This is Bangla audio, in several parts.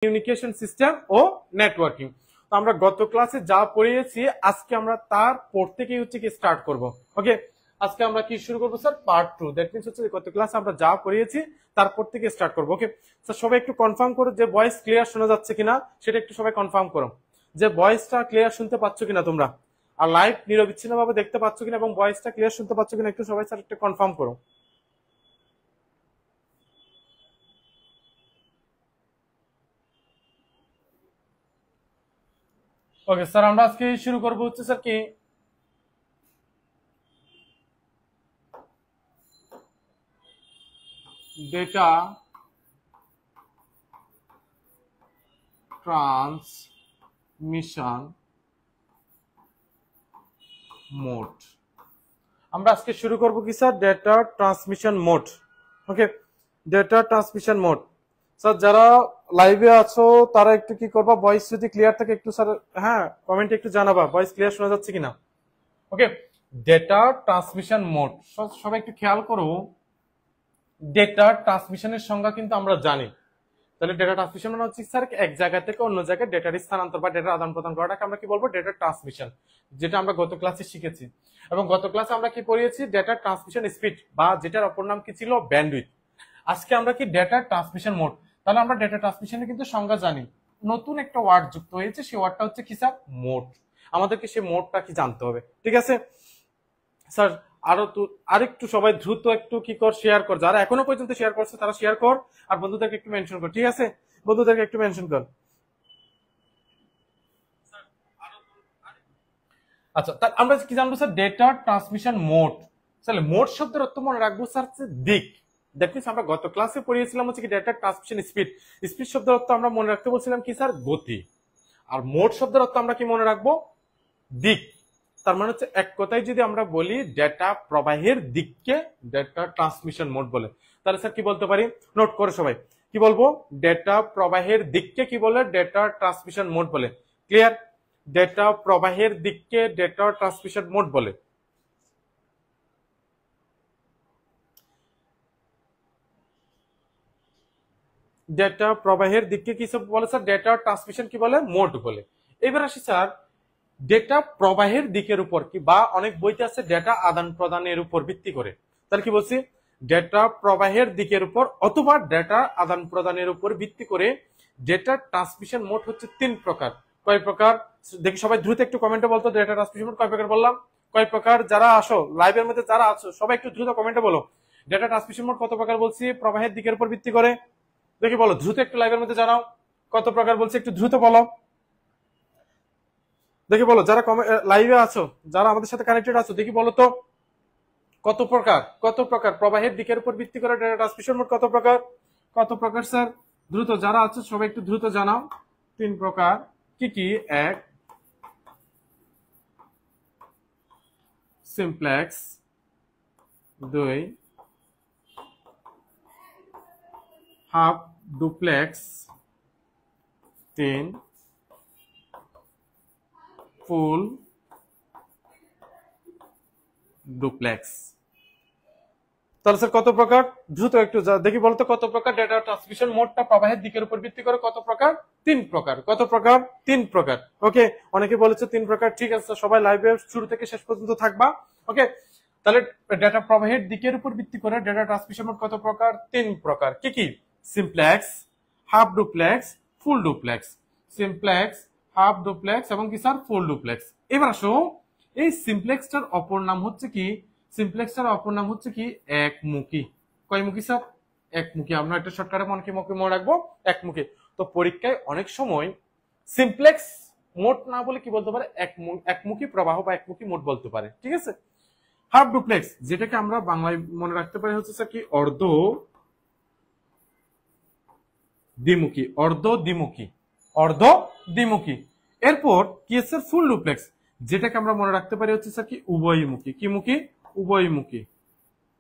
কমিউনিকেশন সিস্টেম ও নেটওয়ার্কিং। তো আমরা গত ক্লাসে যা পড়িয়েছি আজকে আমরা তার পর থেকেই হচ্ছে কি স্টার্ট করব। ওকে, আজকে আমরা কি শুরু করবো স্যার? পার্ট 2। দ্যাট মিন্স হচ্ছে গত ক্লাসে আমরা যা পড়িয়েছি তারপর থেকে স্টার্ট করবো। ওকে স্যার, সবাই একটু কনফার্ম করো যে ভয়েস ক্লিয়ার শোনা যাচ্ছে কিনা, সেটা একটু সবাই কনফার্ম করো যে ভয়েসটা ক্লিয়ার শুনতে পাচ্ছ কিনা তোমরা, আর লাইভ নিরবিচ্ছিন্ন ভাবে দেখতে পাচ্ছ কিনা এবং ভয়েসটা ক্লিয়ার শুনতে পাচ্ছ কিনা একটু সবাই স্যার একটু কনফার্ম করো। ওকে স্যার, আমরা আজকে শুরু করবো হচ্ছে স্যার কি ডেটা ট্রান্সমিশন মোড। আমরা আজকে শুরু করব কি sir? Data transmission mode. Okay, data transmission mode. Sir যারা লাইভে আছো তারা একটু কি করবা, ভয়েস যদি ক্লিয়ার থাকে একটু স্যার হ্যাঁ কমেন্টে একটু জানাবা ভয়েস ক্লিয়ার শোনা যাচ্ছে কিনা। ওকে, ডেটা ট্রান্সমিশন মোড সবাই একটু খেয়াল করো। ডেটা ট্রান্সমিশনের সংজ্ঞা কিন্তু আমরা জানি। তাহলে ডেটা ট্রান্সমিশন মানে হচ্ছে স্যার এক জায়গা থেকে অন্য জায়গায় ডেটার স্থানান্তর বা ডেটার আদান প্রদান করাটাকে আমরা কি বলবো? ডেটা ট্রান্সমিশন, যেটা আমরা গত ক্লাসে শিখেছি। এবং গত ক্লাসে আমরা কি পড়িয়েছি? ডেটা ট্রান্সমিশন স্পিড, বা যেটার অপর নাম কি ছিল? ব্যান্ডউইথ। আজকে আমরা কি ডেটা ট্রান্সমিশন মোড। তাহলে আমরা ডেটা ট্রান্সমিশনের কিন্তু সংজ্ঞা জানি, নতুন একটা ওয়ার্ড যুক্ত হয়েছে, সেই ওয়ার্ডটা হচ্ছে কি স্যার? মোড। আমাদেরকে সেই মোডটা কি জানতে হবে, ঠিক আছে স্যার? আরেকটু সবাই দ্রুত একটু কি কর, শেয়ার কর, যারা এখনো পর্যন্ত শেয়ার করছে তারা শেয়ার কর, আর বন্ধুদেরকে একটু মেনশন কর, ঠিক আছে? বন্ধুদেরকে একটু মেনশন কর। আচ্ছা, তাহলে আমরা কি জানবো স্যার? Data transmission mode. তাহলে মোড শব্দের অর্থ মনে রাখবো স্যার দিক। দ্যাট মিন্স আমরা গত ক্লাসে পড়িয়েছিলাম হচ্ছে কি ডেটা ট্রান্সমিশন স্পিড। স্পিড শব্দের অর্থ আমরা মনে রাখতে বলছিলাম কি স্যার? গতি। আর মোড শব্দের অর্থ আমরা কি মনে রাখবো? দিক। তার মানে হচ্ছে এক কথায় যদি আমরা বলি ডেটা প্রবাহের দিককে ডেটা ট্রান্সমিশন মোড বলে, তাহলে স্যার কি বলতে পারি? নোট করে সবাই কি বলবো? ডেটা প্রবাহের দিককে কি বলে? ডেটা ট্রান্সমিশন মোড বলে। ক্লিয়ার? ডেটা প্রবাহের দিককে ডেটা ট্রান্সমিশন মোড বলে। ডেটা প্রবাহের দিককে কি সব বলে স্যার? ডেটা ট্রান্সমিশন কি বলে? মোড বলে। এবার আসি স্যার ডেটা প্রবাহের দিকের উপর কি, বা অনেক বইতে আছে ডেটা আদান প্রদানের উপর ভিত্তি করে। তাহলে কি বলছি? ডেটা প্রবাহের দিকের উপর অথবা ডেটা আদান প্রদানের উপর ভিত্তি করে ডেটা ট্রান্সমিশন মোড হচ্ছে 3 প্রকার। কয় প্রকার দেখি সবাই দ্রুত একটু কমেন্টে বলতো, ডেটা ট্রান্সমিশন মোড কয় প্রকার বললাম? কয় প্রকার? যারা আসো লাইভের মধ্যে যারা আছো সবাই একটু দ্রুত কমেন্টে বলো ডেটা ট্রান্সমিশন মোড কত প্রকার বলছি প্রবাহের দিকের উপর ভিত্তি করে। দেখি বলো দ্রুত একটু লাইভের মধ্যে জানাও কত প্রকার বলছি, একটু দ্রুত বলো। দেখি বলো যারা লাইভে আছো, যারা আমাদের সাথে কানেক্টেড আছো, দেখি বলো তো কত প্রকার, কত প্রকার প্রবাহের দিকের উপর ভিত্তি করে ডেটা ট্রান্সমিশন মোড কত প্রকার? কত প্রকার স্যার? দ্রুত যারা আছো সবাই একটু দ্রুত জানাও। 3 প্রকার। কি কি? 1 simplex, 2 half duplex, 3 full duplex. তাহলে স্যার কত প্রকার? দ্রুত একটু দেখি বলতো কত প্রকার ডেটা ট্রান্সমিশন মোডটা প্রবাহের দিকের উপর ভিত্তি করে কত প্রকার? 3 প্রকার। কত প্রকার? 3 প্রকার। ওকে, অনেকে বলেছে 3 প্রকার। ঠিক আছে, সবাই লাইভে শুরু থেকে শেষ পর্যন্ত থাকবা। ওকে, তাহলে ডেটা প্রবাহের দিকের উপর ভিত্তি করে ডেটা ট্রান্সমিশন মোড কত প্রকার? 3 প্রকার। কি কি? Simplex, half duplex, full duplex. Simplex, half duplex এবং কি স্যার? Full duplex. এবার আসো এই সিমপ্লেক্সটার অপর নাম হচ্ছে কি? সিমপ্লেক্সটার অপর নাম হচ্ছে কি? একমুখী। কয়মুখী স্যার? একমুখী। আমরা একটা শর্টকাটে মনে রাখবো একমুখী। তো পরীক্ষায় অনেক সময় সিমপ্লেক্স মোড না বলে কি বলতে পারে? একমুখী প্রবাহ বা একমুখী মোড বলতে পারে, ঠিক আছে? হাফ ডুপ্লেক্স, যেটাকে আমরা বাংলায় মনে রাখতে পারি হচ্ছে স্যার কি? অর্ধ দ্বিমুখী। অর্ধ দ্বিমুখী, অর্ধ দ্বিমুখী। এরপর কি স্যার? ফুল ডুপ্লেক্স, যেটাকে আমরা মনে রাখতে পারি হচ্ছে স্যার কি? উভয়মুখী। কি মুখী? উভয়মুখী,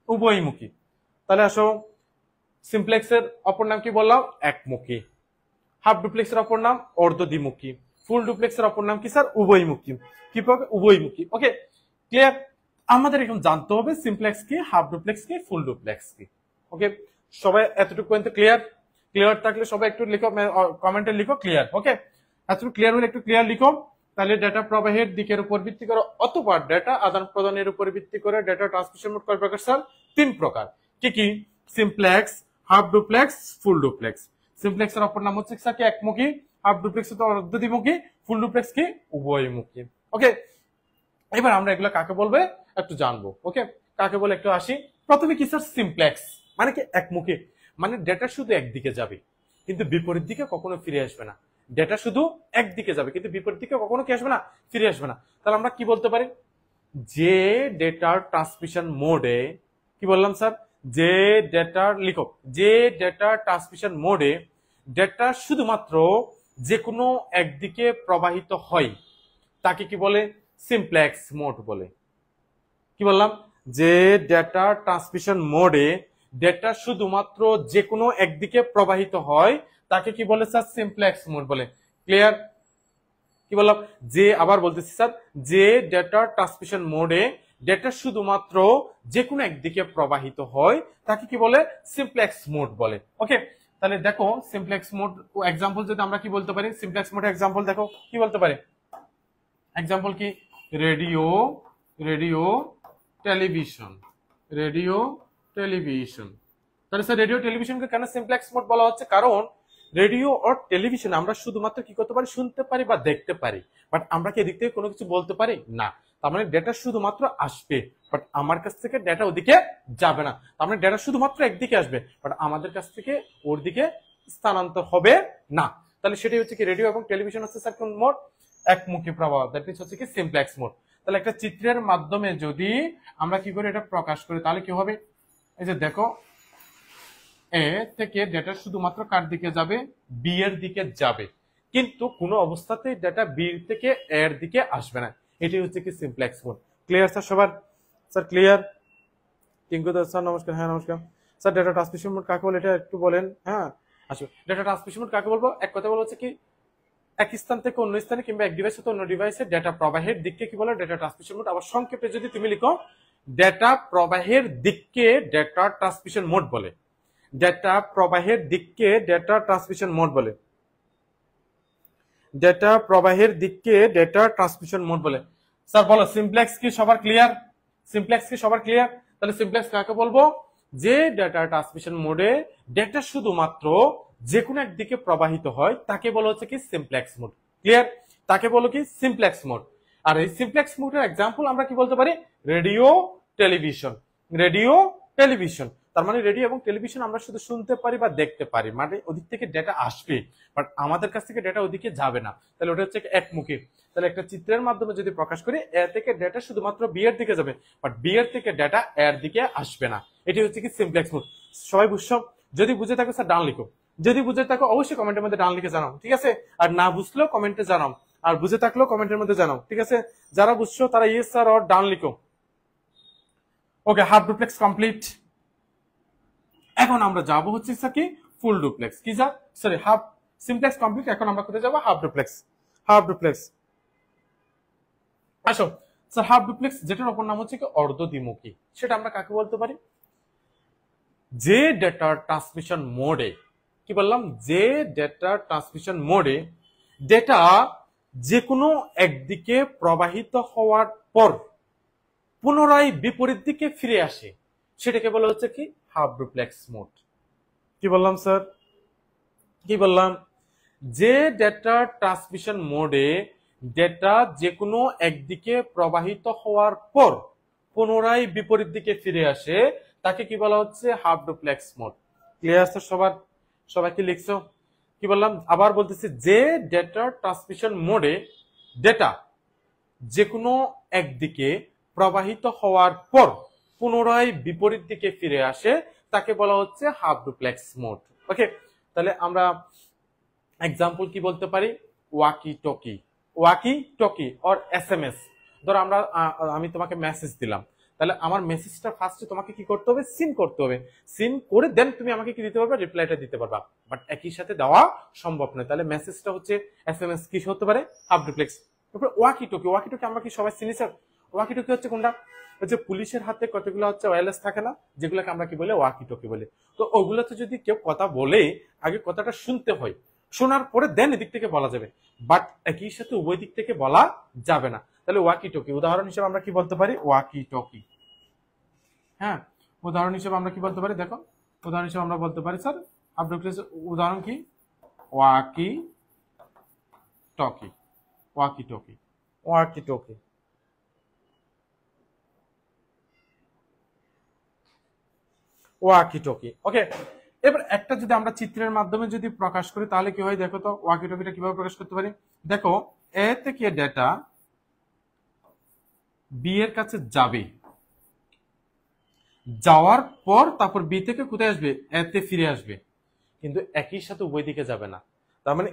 উভয়মুখী। তাহলে আসো সিমপ্লেক্সের অপর নাম কি বললাম? একমুখী। হাফ ডুপ্লেক্সের অপর নাম অর্ধ দ্বিমুখী। ফুল ডুপ্লেক্সের অপর নাম কি স্যার? উভয়মুখী। কি পাবে? উভয়মুখী। ওকে, ক্লিয়ার? আমাদের এখন জানতে হবে সিমপ্লেক্স কি, হাফ ডুপ্লেক্স কি, ফুল ডুপ্লেক্স কি। ওকে, সবাই এতটুকু পর্যন্ত ক্লিয়ার? ক্লিয়ার থাকলে সবাই একটু লিখো, কমেন্টে লিখো ক্লিয়ার। ওকে, এতটুকু ক্লিয়ার হলে একটু ক্লিয়ার লিখো। তাহলে ডেটা প্রবাহের দিকের উপর ভিত্তি করে অথবা ডেটা আদান প্রদানের উপর ভিত্তি করে ডেটা ট্রান্সমিশন মোড কয় প্রকার স্যার? 3 প্রকার। কি কি? Simplex, half duplex, full duplex. Simplex এর অপর নাম হচ্ছে স্যার কি একমুখী, হাফ ডুপ্লেক্স তো অর্ধদ্বিমুখী, ফুল ডুপ্লেক্স কি উভয়মুখী। ওকে, এবার আমরা এগুলো কাকে বলবে একটু জানবো। ওকে, কাকে বলে একটু আসি। প্রথমে কি স্যার? সিমপ্লেক্স মানে কি একমুখী, মানে ডেটা শুধু একদিকে যাবে কিন্তু বিপরীত দিকে কখনো ফিরে আসবে না। ডেটা শুধু একদিকে যাবে কিন্তু বিপরীত দিকে কখনো কি আসবে না? ফিরে আসবে না। তাহলে আমরা কি বলতে পারি? যে ডেটার ট্রান্সমিশন মোডে, কি বললাম স্যার? যে ডেটার, লিখো, যে ডেটার ট্রান্সমিশন মোডে ডেটা শুধুমাত্র যে কোনো একদিকে প্রবাহিত হয় তাকে কি বলে? সিমপ্লেক্স মোড বলে। কি বললাম? যে ডেটা ট্রান্সমিশন মোডে ডেটা শুধুমাত্র যে কোনো একদিকে প্রবাহিত হয় তাকে কি বলে স্যার? সিমপ্লেক্স মোড বলে। ক্লিয়ার? কি বললাম? যে, আবার বলতেছি স্যার, যে ডেটা ট্রান্সমিশন মোডে ডেটা শুধুমাত্র যে কোনো একদিকে প্রবাহিত হয় তাকে কি বলে? সিমপ্লেক্স মোড বলে। ওকে, তাহলে দেখো সিমপ্লেক্স মোড এক্সাম্পল যদি আমরা কি বলতে পারি? সিমপ্লেক্স মোড এক্সাম্পল দেখো কি বলতে পারে? এক্সাম্পল কি? Radio, radio television, radio television. তাহলে স্যার রেডিও টেলিভিশনকে কেন সিমপ্লেক্স মোড বলা হচ্ছে? কারণ রেডিও আর টেলিভিশন আমরা শুধুমাত্র কি করতে পারি? শুনতে পারি বা দেখতে পারি, বাট আমরা কি এদিক থেকে কোনো কিছু বলতে পারি না। তার মানে ডেটা শুধুমাত্র আসবে, বাট আমার কাছ থেকে ডেটা ওদিকে যাবে না। তার মানে ডেটা শুধুমাত্র একদিকে আসবে, বাট আমাদের কাছ থেকে ওর দিকে স্থানান্তর হবে না। তাহলে সেটাই হচ্ছে কি রেডিও এবং টেলিভিশন হচ্ছে স্যার কোন মোড? একমুখী প্রবাহ, দ্যাট মিন্স হচ্ছে কি সিমপ্লেক্স মোড। তাহলে একটা চিত্রের মাধ্যমে যদি আমরা কি করে এটা প্রকাশ করি তাহলে কি হবে? এই যে দেখো, এ থেকে ডেটা শুধুমাত্র কার দিকে যাবে? বি এর দিকে যাবে, কিন্তু কোনো অবস্থাতেই ডেটা বি থেকে এর দিকে আসবে না। এটাই হচ্ছে কি সিমপ্লেক্স মোড। ক্লিয়ার স্যার সবার? Sir clear? Tinku Das sir নমস্কার। হ্যাঁ নমস্কার স্যার। ডেটা ট্রান্সমিশন মোড কাকে বলে এটা একটু বলেন। হ্যাঁ আসো, ডেটা ট্রান্সমিশন মোড কাকে বলবো? এক কথা বলা হচ্ছে কি এক স্থান থেকে অন্য স্থানে কিংবা এক ডিভাইস থেকে অন্য ডিভাইসে ডেটা প্রবাহের দিককে কি বলে? Data transmission mode. আবার সংক্ষেপে যদি তুমি লিখো, ডেটা প্রবাহের দিককে ডেটা ট্রান্সমিশন মোড বলে। ডেটা প্রবাহের দিককে ডেটা ট্রান্সমিশন মোড বলে। ডেটা প্রবাহের দিককে ডেটা ট্রান্সমিশন মোড বলে। স্যার বলো সিমপ্লেক্স কি সবার ক্লিয়ার? সিমপ্লেক্স কি সবার ক্লিয়ার? তাহলে সিমপ্লেক্স কাকে বলবো? যে ডেটা ট্রান্সমিশন মোডে ডেটা শুধুমাত্র যে কোনো একদিকে প্রবাহিত হয় তাকে বলা হচ্ছে কি সিমপ্লেক্স মোড। ক্লিয়ার? তাকে বলো কি সিমপ্লেক্স মোড। আর এই সিমপ্লেক্স মোডের এক্সাম্পল আমরা কি বলতে পারি? Radio television, radio television. তার মানে রেডিও এবং টেলিভিশন আমরা শুধু শুনতে পারি বা দেখতে পারি, মানে ওদিক থেকে ডেটা আসবে, বাট আমাদের কাছ থেকে ডেটা ওদিকে যাবে না। তাহলে ওটা হচ্ছে একমুখী। তাহলে একটা চিত্রের মাধ্যমে যদি প্রকাশ করি, এ থেকে ডেটা শুধুমাত্র বি এর দিকে যাবে, বাট বি এর থেকে ডেটা এর দিকে আসবে না। এটি হচ্ছে কি সিমপ্লেক্স মোড। সবাই বুঝছো? যদি বুঝে থাকো স্যার ডান লিখো, যদি বুঝে থাকো অবশ্যই কমেন্টের মধ্যে ডান লিখে জানাও, ঠিক আছে? আর না বুঝলেও কমেন্টে জানাও, আর বুঝে থাকলেও কমেন্টের মধ্যে জানাও, ঠিক আছে? যারা বুঝছো তারা ইয়েস স্যার আর ডান লিখো। ওকে, হাফ ডুপ্লেক্স কমপ্লিট। এখন আমরা যাব হচ্ছে স্যার কি ফুল ডুপ্লেক্স। কি sir? Sorry, half simplex complete. এখন আমরা কোথায় যাব? Half duplex. হাফ ডুপ্লেক্স আসো স্যার। হাফ ডুপ্লেক্স যেটার অপর নাম হচ্ছে কি অর্ধদ্বিমুখী, সেটা আমরা কাকে বলতে পারি? যে ডেটা ট্রান্সমিশন মোডে, কি বললাম? যে ডেটা ট্রান্সমিশন মোডে ডেটা যে কোনো একদিকে প্রবাহিত হওয়ার পর পুনরায় বিপরীত দিকে ফিরে আসে, সেটাকে বলা হচ্ছে কি হাফ ডুপ্লেক্স মোড। কি বললাম স্যার? কি বললাম? যে ডেটা ট্রান্সমিশন মোডে ডেটা যে কোনো একদিকে প্রবাহিত হওয়ার পর পুনরায় বিপরীত দিকে ফিরে আসে তাকে কি বলা হচ্ছে? Half duplex mode. Clear sir সবার? সবাই কি লিখছো? কি বললাম? আবার বলতেছি, যে ডেটা ট্রান্সমিশন মোডে ডেটা যে কোনো একদিকে প্রবাহিত হওয়ার পর পুনরায় বিপরীত দিকে ফিরে আসে তাকে বলা হচ্ছে হাফ ডুপ্লেক্স মোড। ওকে, তাহলে আমরা এক্সাম্পল কি বলতে পারি? ওয়াকি talkie, walkie talkie or SMS. ধরো আমি তোমাকে মেসেজ দিলাম, তাহলে আমার মেসেজটা ফার্স্টে তোমাকে কি করতে হবে? সিন করতে হবে। সিন করে দেন তুমি আমাকে কি দিতে পারবে? রিপ্লাইটা দিতে পারবা, বাট একই সাথে দেওয়া সম্ভব নয়। তাহলে মেসেজটা হচ্ছে এসএমএস কি হতে পারে? Half duplex. তারপরে ওয়াকি টকি, ওয়াকি টকি আমরা কি সবাই চিনি স্যার? ওয়াকি টকি হচ্ছে কোনটা? হচ্ছে পুলিশের হাতে কতগুলো হচ্ছে ওয়্যারলেস থাকে না, যেগুলোকে আমরা কি বলে ওয়াকি টকি বলি। তো ওগুলোতে যদি কেউ কথা বলে আগে কথাটা শুনতে হয়, শোনার পরে দেন এদিক থেকে বলা যাবে, বাট একই সাথে উভয় দিক থেকে বলা যাবে না। তাহলে ওয়াকি টকি উদাহরণ হিসেবে আমরা কি বলতে পারি? Walkie talkie. হ্যাঁ, উদাহরণ হিসেবে আমরা কি বলতে পারি? দেখো উদাহরণ হিসেবে আমরা বলতে পারি স্যার উদাহরণ কি? Walkie talkie, walkie talkie, walkie talkie. Walkie talkie, okay. এবার একটা যদি আমরা চিত্রের মাধ্যমে যদি প্রকাশ করি তাহলে কি হয় দেখো তো, ওয়াকি টকিটা কিভাবে প্রকাশ করতে পারি? দেখো এ থেকে ডেটা বি এর কাছে যাবে, যাওয়ার পর তারপর বি থেকে কোথায় আসবে? এতে ফিরে আসবে, কিন্তু একই সাথে উভয় দিকে যাবে না। তার মানে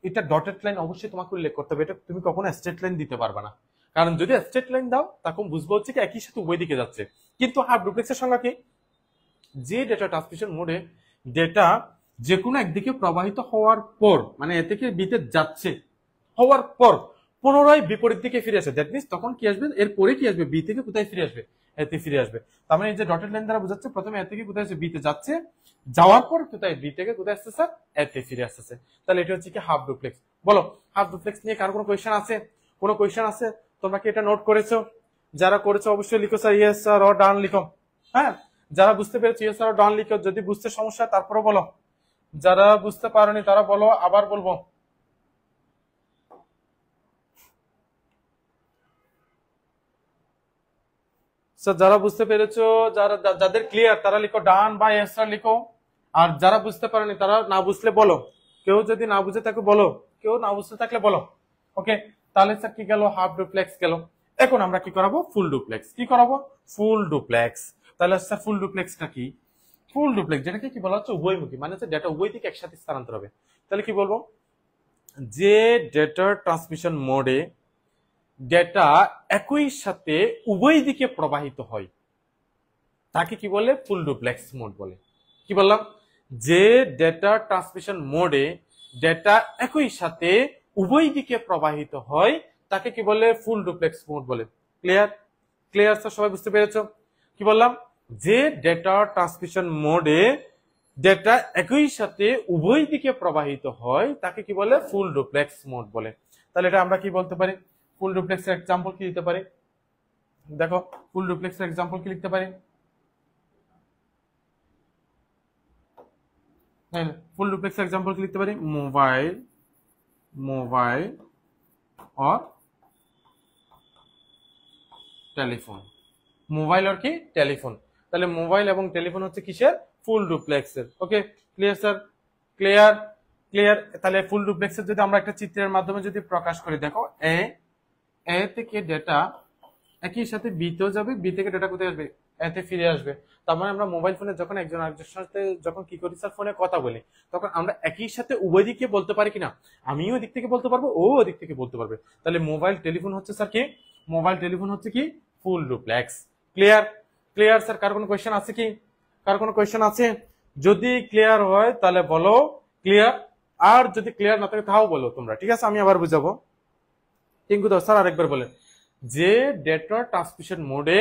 এটা ডটেড লাইন অবশ্যই তোমাকে উল্লেখ করতে হবে, এটা তুমি কখনো স্ট্রেট লাইন দিতে পারবে না। কারণ যদি স্ট্রেট লাইন দাও তখন বুঝবো হচ্ছে কি একই সাথে উভয় দিকে যাচ্ছে। কিন্তু হাফ ডুপ্লেক্সের সংজ্ঞা কি? যে ডেটা ট্রান্সমিশন মোডে ডেটা যে কোনো একদিকে প্রবাহিত হওয়ার পর, মানে এ থেকে বিতে যাচ্ছে, হওয়ার পর পুনরায় বিপরীত দিকে ফিরে আসে, দ্যাট মিনস তখন কি আসবে? এরপরে কি আসবে? বি থেকে কোথায় ফিরে আসবে? এতে ফিরে আসবে। তার মানে এই যে ডটেড লাইন দ্বারা বোঝাচ্ছে প্রথমে এ থেকে কোথায় আসছে? বিতে যাচ্ছে, যাওয়ার পর কোথায়? বি থেকে কোথায় আসছে স্যার? এতে ফিরে আসছে। তাহলে এটা হচ্ছে কি হাফ ডুপ্লেক্স। বলো হাফ ডুপ্লেক্স নিয়ে কার কোনো কোয়েশ্চেন আছে? কোনো কোয়েশ্চেন আছে? তোমরা কি এটা নোট করেছো? যারা করেছো অবশ্যই লিখো স্যার ইয়েস স্যার অর ডান লিখো। হ্যাঁ, যারা বুঝতে পেরেছো ইয়েস স্যার ডান লিখো, যদি বুঝতে সমস্যা তারপরে বলো, যারা বুঝতে পারোনি তারা বলো, আবার বলবো। স্যার যারা বুঝতে পেরেছো, যাদের ক্লিয়ার তারা লিখো ডান বা ইয়েস স্যার লিখো, আর যারা বুঝতে পারোনি তারা না বুঝলে বলো। কেউ যদি না বুঝে থাকে বলো, কেউ না বুঝতে থাকলে বলো। ওকে, তাহলে স্যার কি গেল? হাফ ডুপ্লেক্স গেল। এখন আমরা কি করাবো? Full duplex. কি করাবো? Full duplex. তাহলে স্যার ফুল ডুপ্লেক্সটা কি? ফুল ডুপ্লেক্স যেটাকে কি বলা হচ্ছে? উভয়মুখী, মানে হচ্ছে ডেটা উভয় দিকে একসাথে স্থানান্তর হবে। তাহলে কি বলবো? যে ডেটা ট্রান্সমিশন মোডে ডেটা একই সাথে উভয় দিকে প্রবাহিত হয় তাকে কি বলে? ফুল ডুপ্লেক্স মোড বলে। কি বললাম? যে ডেটা ট্রান্সমিশন মোডে ডেটা একই সাথে উভয় দিকে প্রবাহিত হয় তাকে কি বলে? ফুল ডুপ্লেক্স মোড বলে। ক্লিয়ার? ক্লিয়ার স্যার, সবাই বুঝতে পেরেছো? কি বললাম? যে ডেটা ট্রান্সমিশন মোডে ডেটা একই সাথে উভয় দিকে প্রবাহিত হয় তাকে কি বলে? ফুল ডুপ্লেক্স মোড বলে। তাহলে এটা আমরা কি বলতে পারি? ফুল ডুপ্লেক্সের এক্সাম্পল কি দিতে পারি? দেখো ফুল ডুপ্লেক্সের এক্সাম্পল কি লিখতে পারি? ফুল ডুপ্লেক্সের এক্সাম্পল কি লিখতে পারি? মোবাইল, মোবাইল और টেলিফোন। মোবাইল আর কি? টেলিফোন। তাহলে মোবাইল এবং টেলিফোন হচ্ছে কিসের? ফুল ডুপ্লেক্সের। ওকে, ক্লিয়ার স্যার? ক্লিয়ার? ক্লিয়ার। তাহলে ফুল ডুপ্লেক্সের যদি আমরা একটা চিত্রের মাধ্যমে যদি প্রকাশ করি, দেখো এ থেকে ডেটা একই সাথে বি তেও যাবে, বি থেকে ডেটা কোথায় আসবে? এতে ফিরে আসবে। তার মানে আমরা মোবাইল ফোনে যখন একজন আরেকজনের সাথে যখন কি করি স্যার? ফোনে কথা বলি, তখন আমরা একই সাথে উভয় দিকে বলতে পারি কিনা? আমিও এদিক থেকে বলতে পারবো, ও ওদিক থেকে বলতে পারবে। তাহলে মোবাইল টেলিফোন হচ্ছে স্যার কি? মোবাইল টেলিফোন হচ্ছে কি? Full duplex. Clear? Clear sir? কার কোনো কোয়েশ্চেন আছে কি? কার কোনো কোয়েশ্চেন আছে? যদি ক্লিয়ার হয় তাহলে বলো ক্লিয়ার, আর যদি ক্লিয়ার না থাকে তাও বলো তোমরা। ঠিক আছে, আমি আবার বুঝাবো। টিঙ্কু দাও স্যার আরেকবার বলেন। যে ডেটা ট্রান্সমিশন মোডে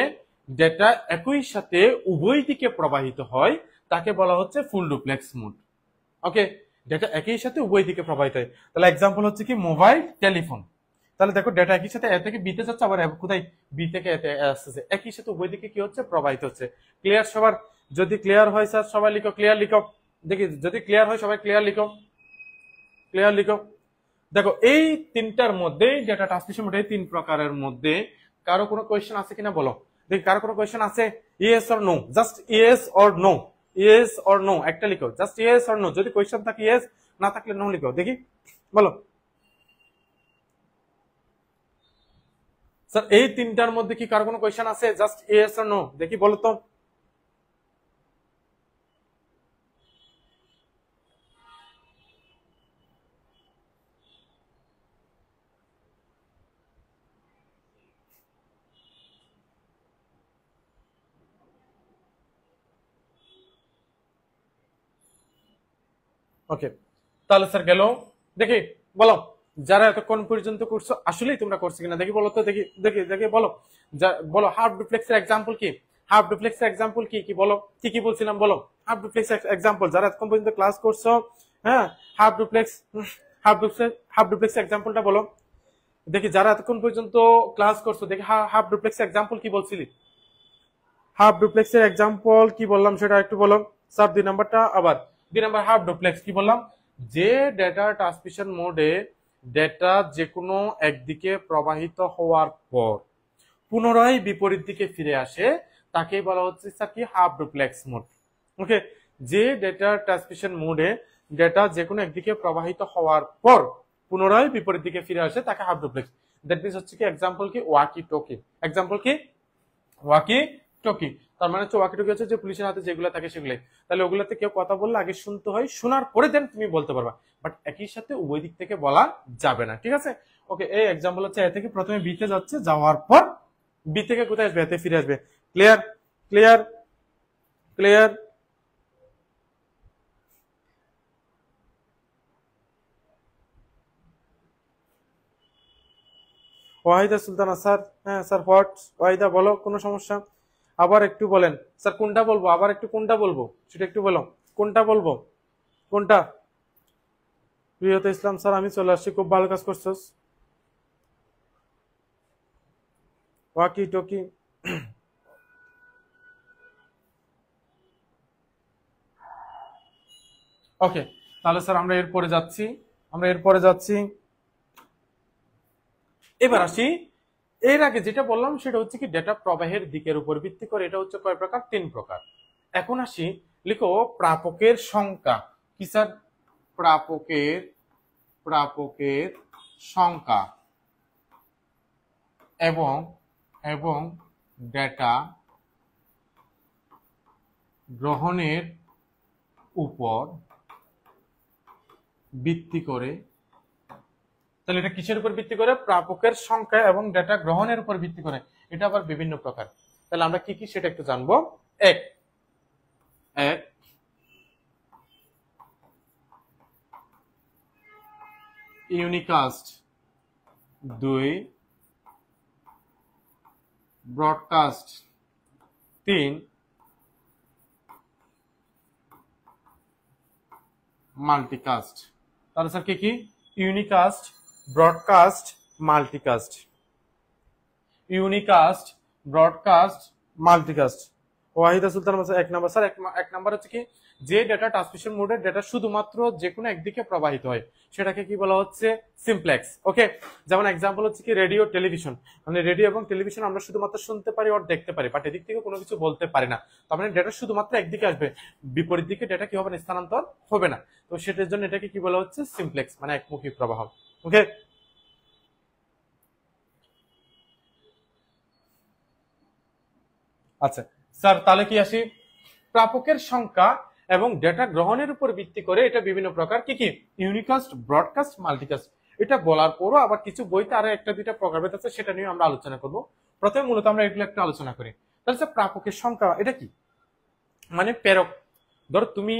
ডেটা একই সাথে উভয় দিকে প্রবাহিত হয় তাকে বলা হচ্ছে full duplex mode. Okay, data একই সাথে উভয় দিকে প্রবাহিত হয়। তাহলে এক্সাম্পল হচ্ছে কি? Mobile, telephone. তাহলে দেখো ডেটা একই সাথে এ থেকে বিতে যাচ্ছে, আবার কোথায়? বি থেকে এতে আসছে, একই সাথে উভয় দিকে কি হচ্ছে? প্রবাহিত হচ্ছে। ক্লিয়ার সবার? যদি ক্লিয়ার হয় স্যার সবাই লিখো ক্লিয়ার লিখো। দেখি যদি ক্লিয়ার হয় সবাই ক্লিয়ার লিখো, ক্লিয়ার লিখো। দেখো এই তিনটার মধ্যে ডেটা ট্রান্সমিশন মোড, এই তিন প্রকারের মধ্যে কারো কোনো কোয়েশ্চেন আছে কিনা বলো দেখি। কারো কোনো কোয়েশ্চেন আছে? Yes or no, just yes or no, yes or no একটা লিখো, জাস্ট ইয়েস অর নো। যদি কোয়েশ্চেন থাকে ইয়েস, না থাকলে নো লিখো। দেখি বলো স্যার এই তিনটার মধ্যে কি কারো কোনো কোয়েশ্চেন আছে? জাস্ট ইয়েস অর নো দেখি বলো তো। ওকে, তাহলে স্যার গেল। দেখি বলো, যারা এতক্ষণ পর্যন্ত করছো আসলেই তোমরা করছো কিনা দেখি বলো তো, দেখি দেখি দেখি বলো, বলো হাফ ডুপ্লেক্সের এক্সাম্পল কি, হাফ ডুপ্লেক্সের এক্সাম্পল কি কি বলো, কি কি বলছিলাম বলো, হাফ ডুপ্লেক্স এক্সাম্পল যারা এতক্ষণ পর্যন্ত ক্লাস করছো। হ্যাঁ, হাফ ডুপ্লেক্স, হাফ ডুপ্লেক্স এক্সাম্পলটা বলো দেখি, যারা এতক্ষণ পর্যন্ত ক্লাস করছো দেখি হাফ ডুপ্লেক্স এক্সাম্পল কি বলছিলি, হাফ ডুপ্লেক্সের এক্সাম্পল কি বললাম সেটা একটু বলো স্যার। 2 নাম্বারটা আবার 2 নাম্বার হাফ ডুপ্লেক্স কি বললাম, যে ডেটা ট্রান্সমিশন মোডে ডেটা যে কোনো একদিকে প্রবাহিত হওয়ার পর পুনরায় বিপরীত দিকে ফিরে আসে তাকেই বলা হচ্ছে স্যার কি হাফ ডুপ্লেক্স মোড। ওকে, যে ডেটা ট্রান্সমিশন মোডে ডেটা যে কোনো একদিকে প্রবাহিত হওয়ার পর পুনরায় বিপরীত দিকে ফিরে আসে তাকে হাফ ডুপ্লেক্স। দ্যাট মিনস হচ্ছে কি এক্সাম্পল কি ওয়াকি টকি, এক্সাম্পল কি ওয়াকি টকি, তার মানে হচ্ছে ওয়াকি টকি হচ্ছে যে পুলিশের হাতে যেগুলো থাকে সেগুলাই। তাহলে ওগুলাতে কেউ কথা বললে আগে শুনতে হয়, শোনার পরে দেন তুমি বলতে পারবা, বাট একই সাথে উভয় দিক থেকে বলা যাবে না, ঠিক আছে। ওকে, এই এক্সাম্পল হচ্ছে এ থেকে প্রথমে বি তে যাচ্ছে, যাওয়ার পর বি থেকে কোথায় আসবে, এতে ফিরে আসবে। Clear clear clear. Wahida Sultana sir, হ্যাঁ স্যার হোয়াট, ওয়াহিদা বলো কোনো সমস্যা, আবার একটু বলেন স্যার কোনটা বলবো, আবার একটু কোনটা বলবো সেটা একটু বলো, কোনটা বলবো কোনটা। প্রিয়তা ইসলাম স্যার আমি চলে আসছি, খুব ভালো কাজ করছস। ওয়াকি টকি, ওকে তাহলে স্যার আমরা এরপরে যাচ্ছি, আমরা এরপরে যাচ্ছি। এবার আসি, এর আগে যেটা বললাম সেটা হচ্ছে কি ডেটা প্রবাহের দিকের উপর ভিত্তি করে, এটা হচ্ছে কয় প্রকার, 3 প্রকার। এখন আসি, লিখো প্রাপকের সংখ্যা কি স্যার, প্রাপকের প্রাপকের সংখ্যা এবং এবং ডেটা গ্রহণের উপর ভিত্তি করে। তাহলে এটা কিসের উপর ভিত্তি করে, প্রাপকের সংখ্যা এবং ডেটা গ্রহণের উপর ভিত্তি করে, এটা আবার বিভিন্ন প্রকার। তাহলে আমরা কি কি সেটা একটু জানবো। এক এক ইউনিকাস্ট, 2 ব্রডকাস্ট, 3 মাল্টিকাস্ট। তাহলে স্যার কি কি, unicast, broadcast, multicast, unicast, broadcast, multicast. Wahida Sultan এক নাম্বার স্যার, এক নাম্বার হচ্ছে কি, যে ডেটা ট্রান্সমিশন মোডে ডেটা শুধুমাত্র যে কোনো একদিকে প্রবাহিত হয় সেটাকে কি বলা হচ্ছে, সিমপ্লেক্স। ওকে, যেমন এক্সাম্পল হচ্ছে কি রেডিও টেলিভিশন, মানে রেডিও এবং টেলিভিশন আমরা শুধুমাত্র শুনতে পারি আর দেখতে পারি, বাট এদিক থেকে কোনো কিছু বলতে পারি না। তার মানে ডেটা শুধুমাত্র একদিকে আসবে, বিপরীত দিকে ডেটা কি হবে না, স্থানান্তর হবে না। তো সেটার জন্য এটাকে কি বলা হচ্ছে, সিমপ্লেক্স, মানে একমুখী প্রবাহ। ওকে, আচ্ছা স্যার তাহলে কি আসি, প্রাপকের সংখ্যা এবং ডেটা গ্রহণের উপর ভিত্তি করে এটা বিভিন্ন প্রকার, কি কি, ইউনিকাস্ট, ব্রডকাস্ট, মাল্টিকাস্ট। এটা বলার পরও আবার কিছু বইতে আরো একটা দুইটা প্রকারভেদ আছে, সেটা নিয়ে আমরা আলোচনা করব। প্রথমে মূলত আমরা এগুলো একটু আলোচনা করি। তাহলে স্যার প্রাপকের সংখ্যা এটা কি, মানে প্রেরক। ধরো তুমি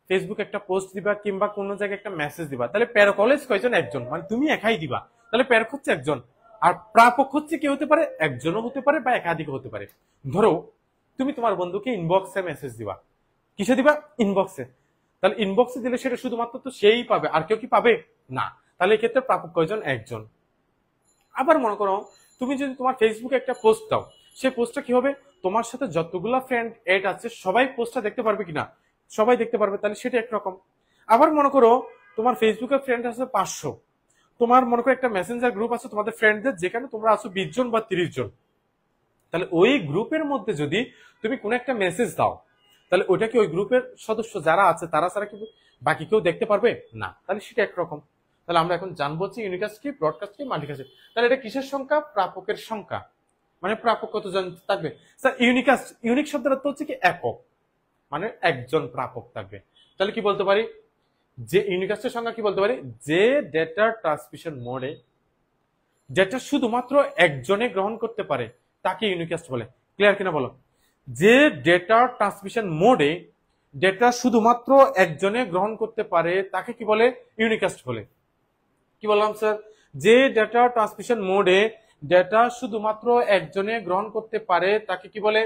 ফেসবুক একটা পোস্ট দিবা কিংবা কোনো জায়গায় একটা মেসেজ দিবা, তাহলে প্রেরক অলওয়েজ কয়জন, একজন, মানে তুমি একাই দিবা, তাহলে প্রেরক হচ্ছে একজন। আর প্রাপক হচ্ছে কি হতে পারে, একজনও হতে পারে বা একাধিক হতে পারে। ধরো তুমি তোমার বন্ধুকে ইনবক্সে মেসেজ দিবা, কিসে দিবা, ইনবক্সে। তাহলে ইনবক্সে দিলে সেটা শুধুমাত্র তো সেই পাবে, আর কেউ কি পাবে না। তাহলে এক্ষেত্রে প্রাপক কয়জন, একজন। আবার মনে করো তুমি যদি তোমার ফেসবুকে একটা পোস্ট দাও, সেই পোস্টটা কি হবে, তোমার সাথে যতগুলা ফ্রেন্ড এড আছে সবাই পোস্টটা দেখতে পারবে কিনা, সবাই দেখতে পারবে, তাহলে সেটা একরকম। আবার মনে করো তোমার ফেসবুকে ফ্রেন্ড আছে 500, তোমার মনে করো একটা মেসেঞ্জার গ্রুপ আছে তোমাদের ফ্রেন্ডদের, যেখানে তোমরা আছো 20 জন বা 30 জন। তাহলে ওই গ্রুপের মধ্যে যদি তুমি কোনো একটা মেসেজ দাও, তাহলে ওইটা কি ওই গ্রুপের সদস্য যারা আছে তারা ছাড়া কি বাকি কেউ দেখতে পারবে না, তাহলে সেটা একরকম। তাহলে আমরা এখন জানবো যে ইউনিকাস্ট কি, ব্রডকাস্ট কি, মাল্টিকাস্ট। তাহলে এটা কিসের সংখ্যা, প্রাপকের সংখ্যা, মানে প্রাপক কতজন থাকবে। স্যার ইউনিকাস্ট, ইউনিক শব্দের অর্থ হচ্ছে কি একক, মানে একজন প্রাপক থাকবে। তাহলে কি বলতে পারি, যে ইউনিকাস্টের সংখ্যা কি বলতে পারি, যে ডেটা ট্রান্সমিশন মোডে যেটা শুধুমাত্র একজনে গ্রহণ করতে পারে তাকে ইউনিকাস্ট বলে। ক্লিয়ার কিনা বলো, যে ডেটা ট্রান্সমিশন মোডে ডেটা শুধুমাত্র একজনে গ্রহণ করতে পারে তাকে কি বলে, ইউনিকাস্ট বলে। কি বললাম স্যার, যে ডেটা ট্রান্সমিশন মোডে ডেটা শুধুমাত্র একজনে গ্রহণ করতে পারে তাকে কি বলে,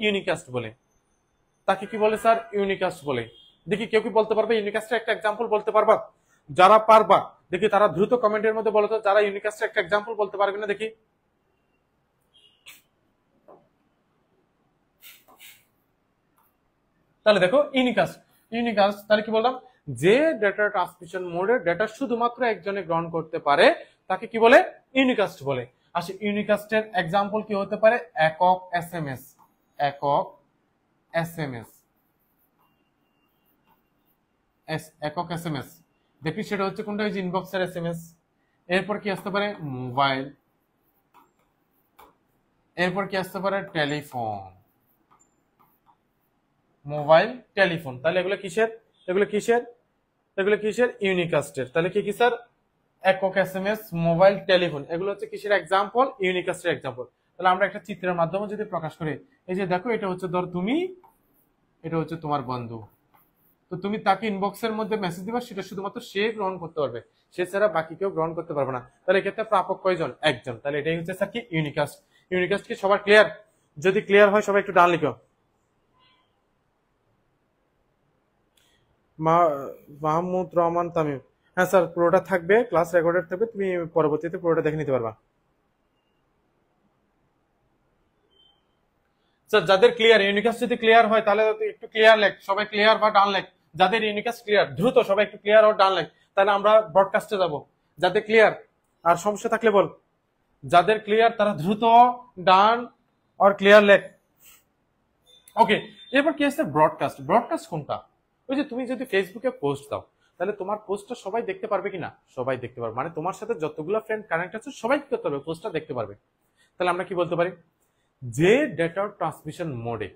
ইউনিকাস্ট বলে। তাকে কি বলে স্যার, ইউনিকাস্ট বলে। দেখি কেউ কি বলতে পারবে ইউনিকাস্টের একটা এক্সাম্পল বলতে পারবা? যারা পারবা দেখি তারা দ্রুত কমেন্টের মধ্যে বলো তো, যারা ইউনিকাস্টের একটা এক্সাম্পল বলতে পারবে না দেখি। তাহলে দেখো ইউনিকাস্ট, ইউনিকাস্ট তাহলে কি বললাম, যে ডেটা ট্রান্সমিশন মোডে ডেটা শুধুমাত্র একজনে গ্রহণ করতে পারে তাকে কি বলে, ইউনিকাস্ট বলে। আচ্ছা ইউনিকাস্টের এক্সাম্পল কি হতে পারে, একক এসএমএস, একক এসএমএস, একক এসএমএস দেখি সেটা হচ্ছে কোনটা, ওই যে ইনবক্সের এসএমএস। এরপর কি আসতে পারে, মোবাইল। এরপর কি আসতে পারে, টেলিফোন, মোবাইল টেলিফোন। তাহলে এগুলো কিসের, এগুলো কিসের, এগুলো কিসের, ইউনিকাস্টের। তাহলে কি কি স্যার, একক এসএমএস, মোবাইল, টেলিফোন, এগুলো হচ্ছে কিসের এক্সাম্পল, ইউনিকাস্টের এক্সাম্পল। তাহলে আমরা একটা চিত্রের মাধ্যমে যদি প্রকাশ করি, এই যে দেখো এটা হচ্ছে ধর তুমি, এটা হচ্ছে তোমার বন্ধু, তো তুমি তাকে ইনবক্সের মধ্যে মেসেজ দিবা, সেটা শুধুমাত্র সে গ্রহণ করতে পারবে, সে ছাড়া বাকি কেউ গ্রহণ করতে পারবে না। তাহলে এক্ষেত্রে প্রাপক কয়জন, একজন। তাহলে এটাই হচ্ছে স্যার কি, ইউনিকাস্ট। ইউনিকাস্ট কি সবার ক্লিয়ার? যদি ক্লিয়ার হয় সবাই একটু ডান লিখো। মাহমুদ রহমান তামিম, হ্যাঁ স্যার পুরোটা থাকবে, ক্লাস রেকর্ডেড থাকবে, তুমি পরবর্তীতে পুরোটা দেখে নিতে পারবা। স্যার যাদের ক্লিয়ার, ইউনিকাস্ট যদি ক্লিয়ার হয় তাহলে একটু ক্লিয়ার লেখ, সবাই ক্লিয়ার বা ডান লেখ। যাদের ইউনিকাস্ট ক্লিয়ার দ্রুত সবাই একটু ক্লিয়ার ও ডান লেখ, তাহলে আমরা ব্রডকাস্টে যাব। যাদের ক্লিয়ার, আর সমস্যা থাকলে বল। যাদের ক্লিয়ার তারা দ্রুত ডান আর ক্লিয়ার লেখ। ওকে, এরপর কি আছে, ব্রডকাস্ট। ব্রডকাস্ট কোনটা, ওই যে তুমি যদি ফেসবুকে পোস্ট দাও তাহলে তোমার পোস্টটা সবাই দেখতে পারবে কিনা, সবাই দেখতে পারবে, মানে তোমার সাথে যতগুলো ফ্রেন্ড কানেক্ট আছে সবাই কি করতে পারবে, পোস্টটা দেখতে পারবে। তাহলে আমরা কি বলতে পারি, যে ডেটা ট্রান্সমিশন মোডে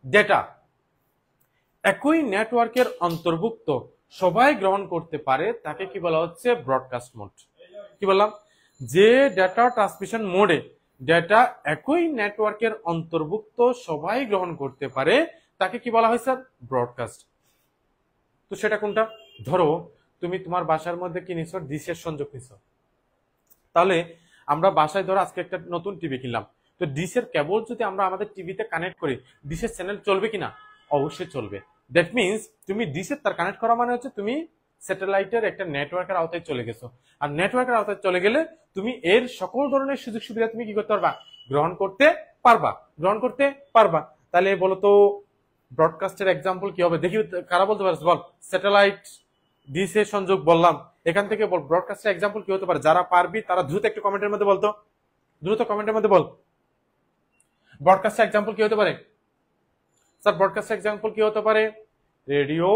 ডেটা একই নেটওয়ার্কের অন্তর্ভুক্ত সবাই গ্রহণ করতে পারে তাকে কি বলা হচ্ছে, ব্রডকাস্ট মোড। কি বললাম, যে ডেটা ট্রান্সমিশন মোডে ডেটা একই নেটওয়ার্কের অন্তর্ভুক্ত সবাই গ্রহণ করতে পারে তাকে কি বলা হয় স্যার, ব্রডকাস্ট। তো সেটা কোনটা, ধরো তুমি তোমার বাসার মধ্যে কি নিছো, ডিশের সংযোগ নিছো। তাহলে আমরা বাসায় ধরো আজকে একটা নতুন টিভি কিনলাম, তো ডিশের কেবল যদি আমরা আমাদের টিভিতে কানেক্ট করি, ডিশের চ্যানেল চলবে কিনা, অবশ্যই চলবে। দ্যাট মিনস তুমি ডিশের তার কানেক্ট করা মানে হচ্ছে তুমি স্যাটেলাইটের একটা নেটওয়ার্কের আওতায় চলে গেছো। আর নেটওয়ার্কের আওতায় চলে গেলে তুমি এর সকল ধরনের সুযোগ সুবিধা তুমি কি করতে পারবা, গ্রহণ করতে পারবা, গ্রহণ করতে পারবা। তাহলে বলতো ব্রডকাস্টের এক্সাম্পল কি হবে, দেখি কারা বলতে পারছ বল। স্যাটেলাইট, ডিশের সংযোগ বললাম, এখান থেকে বল ব্রডকাস্টের এক্সাম্পল কি হতে পারে, যারা পারবি তারা দ্রুত একটু কমেন্টের মধ্যে বলতো, দ্রুত কমেন্টের মধ্যে বল। ব্রডকাস্টের এক্সাম্পল কি হতে পারে স্যার, ব্রডকাস্টের এক্সাম্পল কি হতে পারে, রেডিও,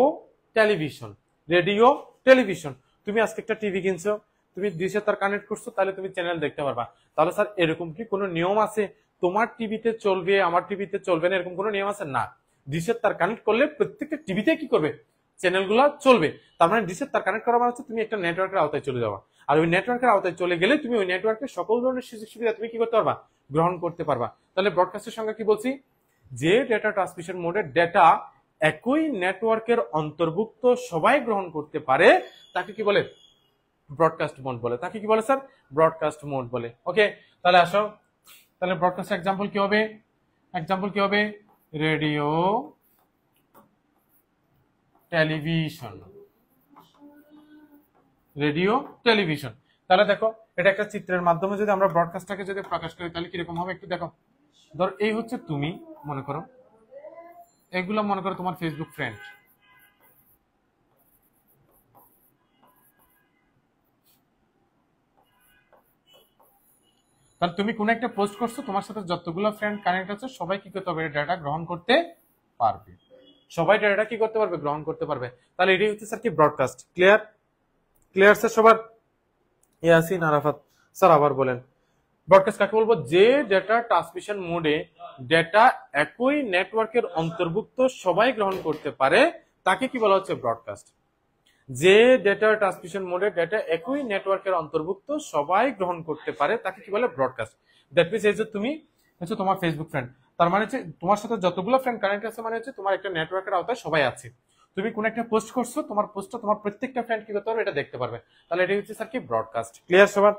টেলিভিশন। রেডিও, টেলিভিশন, তুমি আজকে একটা টিভি কিনছো, তুমি ডিশে তার কানেক্ট করছো, তাহলে তুমি চ্যানেল দেখতে পারবা। তাহলে স্যার এরকম কি কোনো নিয়ম আছে, তোমার টিভিতে চলবে আমার টিভিতে চলবে না, এরকম কোনো নিয়ম আছে না। ডিশের তার কানেক্ট করলে প্রত্যেকটা টিভিতে কি করবে, চ্যানেলগুলো চলবে। তার মানে ডিশের তার কানেক্ট করা মানে হচ্ছে তুমি একটা নেটওয়ার্কের আওতায় চলে যাওয়া। আর ওই নেটওয়ার্কের আওতায় চলে গেলে তুমি ওই নেটওয়ার্কের সকল ধরনের সুযোগ সুবিধা তুমি কি করতে পারবা, গ্রহণ করতে পারবা। তাহলে ব্রডকাস্টের সঙ্গে কি বলছি, যে ডেটা ট্রান্সমিশন মোডে ডেটা একই নেটওয়ার্কের অন্তর্ভুক্ত সবাই গ্রহণ করতে পারে তাকে কি বলে, ব্রডকাস্ট মোড বলে। তাকে কি বলে স্যার, ব্রডকাস্ট মোড বলে। ওকে, তাহলে আসো, তাহলে ব্রডকাস্ট এক্সাম্পল কি হবে, এক্সাম্পল কি হবে, রেডিও, টেলিভিশন, রেডিও, টেলিভিশন। তাহলে দেখো এটা একটা চিত্রের মাধ্যমে যদি আমরা ব্রডকাস্টটাকে যদি প্রকাশ করি তাহলে কিরকম হবে একটু দেখো। ধর এই হচ্ছে তুমি, মনে করো এগুলো মনে করো তোমার ফেসবুক ফ্রেন্ড, তাহলে তুমি কোন একটা পোস্ট করছো, তোমার সাথে যতগুলো ফ্রেন্ড কানেক্ট আছে সবাই কি করতে পারবে, ডাটা গ্রহণ করতে পারবে, সবাই ডাটা কি করতে পারবে, গ্রহণ করতে পারবে। তাহলে এটাই হচ্ছে স্যার কি, ব্রডকাস্ট। ক্লিয়ার, ক্লিয়ার স্যার সবার? ইয়াসিন আরাফাত স্যার আবার বলেন, ব্রডকাস্ট কাকে বলবো, যে ডেটা ট্রান্সমিশন মোডে ডেটা একই নেটওয়ার্কের অন্তর্ভুক্ত সবাই গ্রহণ করতে পারে তাকে কি বলা হচ্ছে, ব্রডকাস্ট। যে ডেটা ট্রান্সমিশন মোডে ডেটা একই নেটওয়ার্কের অন্তর্ভুক্ত সবাই গ্রহণ করতে পারে তাকে কি বলে, ব্রডকাস্ট। দ্যাট মিনস এই যে তুমি হচ্ছে তোমার ফেসবুক ফ্রেন্ড, তার মানে হচ্ছে তোমার সাথে যতগুলো ফ্রেন্ড কানেক্ট আছে মানে হচ্ছে তোমার একটা নেটওয়ার্কের আওতায় সবাই আছে। তুমি কোন একটা পোস্ট করছো, তোমার পোস্টটা তোমার প্রত্যেকটা ফ্রেন্ড কি করতে পারবে, এটা দেখতে পারবে। তাহলে এটা হচ্ছে স্যার কি ব্রডকাস্ট। ক্লিয়ার সবার?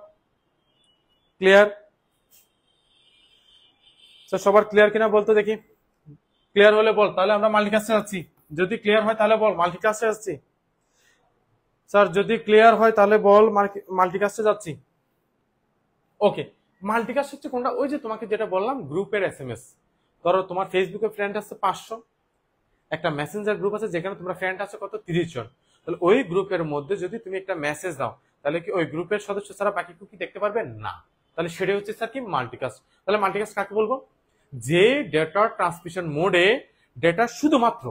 ক্লিয়ার? স্যার সবার ক্লিয়ার কিনা বলতে দেখি। ক্লিয়ার হলে বল, তাহলে আমরা মাল্টিকাস্টে যাচ্ছি। যদি ক্লিয়ার হয় তাহলে বল মাল্টিকাস্টে যাচ্ছি। স্যার যদি ক্লিয়ার হয় তাহলে বল মাল্টিকাস্টে যাচ্ছি। ওকে, মাল্টিকাস্ট হচ্ছে কোনটা? ওই যে তোমাকে যেটা বললাম, গ্রুপের এসএমএস। ধরো তোমার ফেসবুকে ফ্রেন্ড আছে 500, একটা মেসেঞ্জার গ্রুপ আছে যেখানে তোমরা ফ্রেন্ড আছে কত 30 জন। তাহলে ওই গ্রুপের মধ্যে যদি তুমি একটা মেসেজ দাও, তাহলে কি ওই গ্রুপের সদস্য ছাড়া বাকি কেউ কি দেখতে পারবে না? তাহলে সেটা হচ্ছে স্যার কি মাল্টিকাস্ট। তাহলে মাল্টিকাস্ট কাকে বলবো? যে ডেটা ট্রান্সমিশন মোডে ডেটা শুধুমাত্র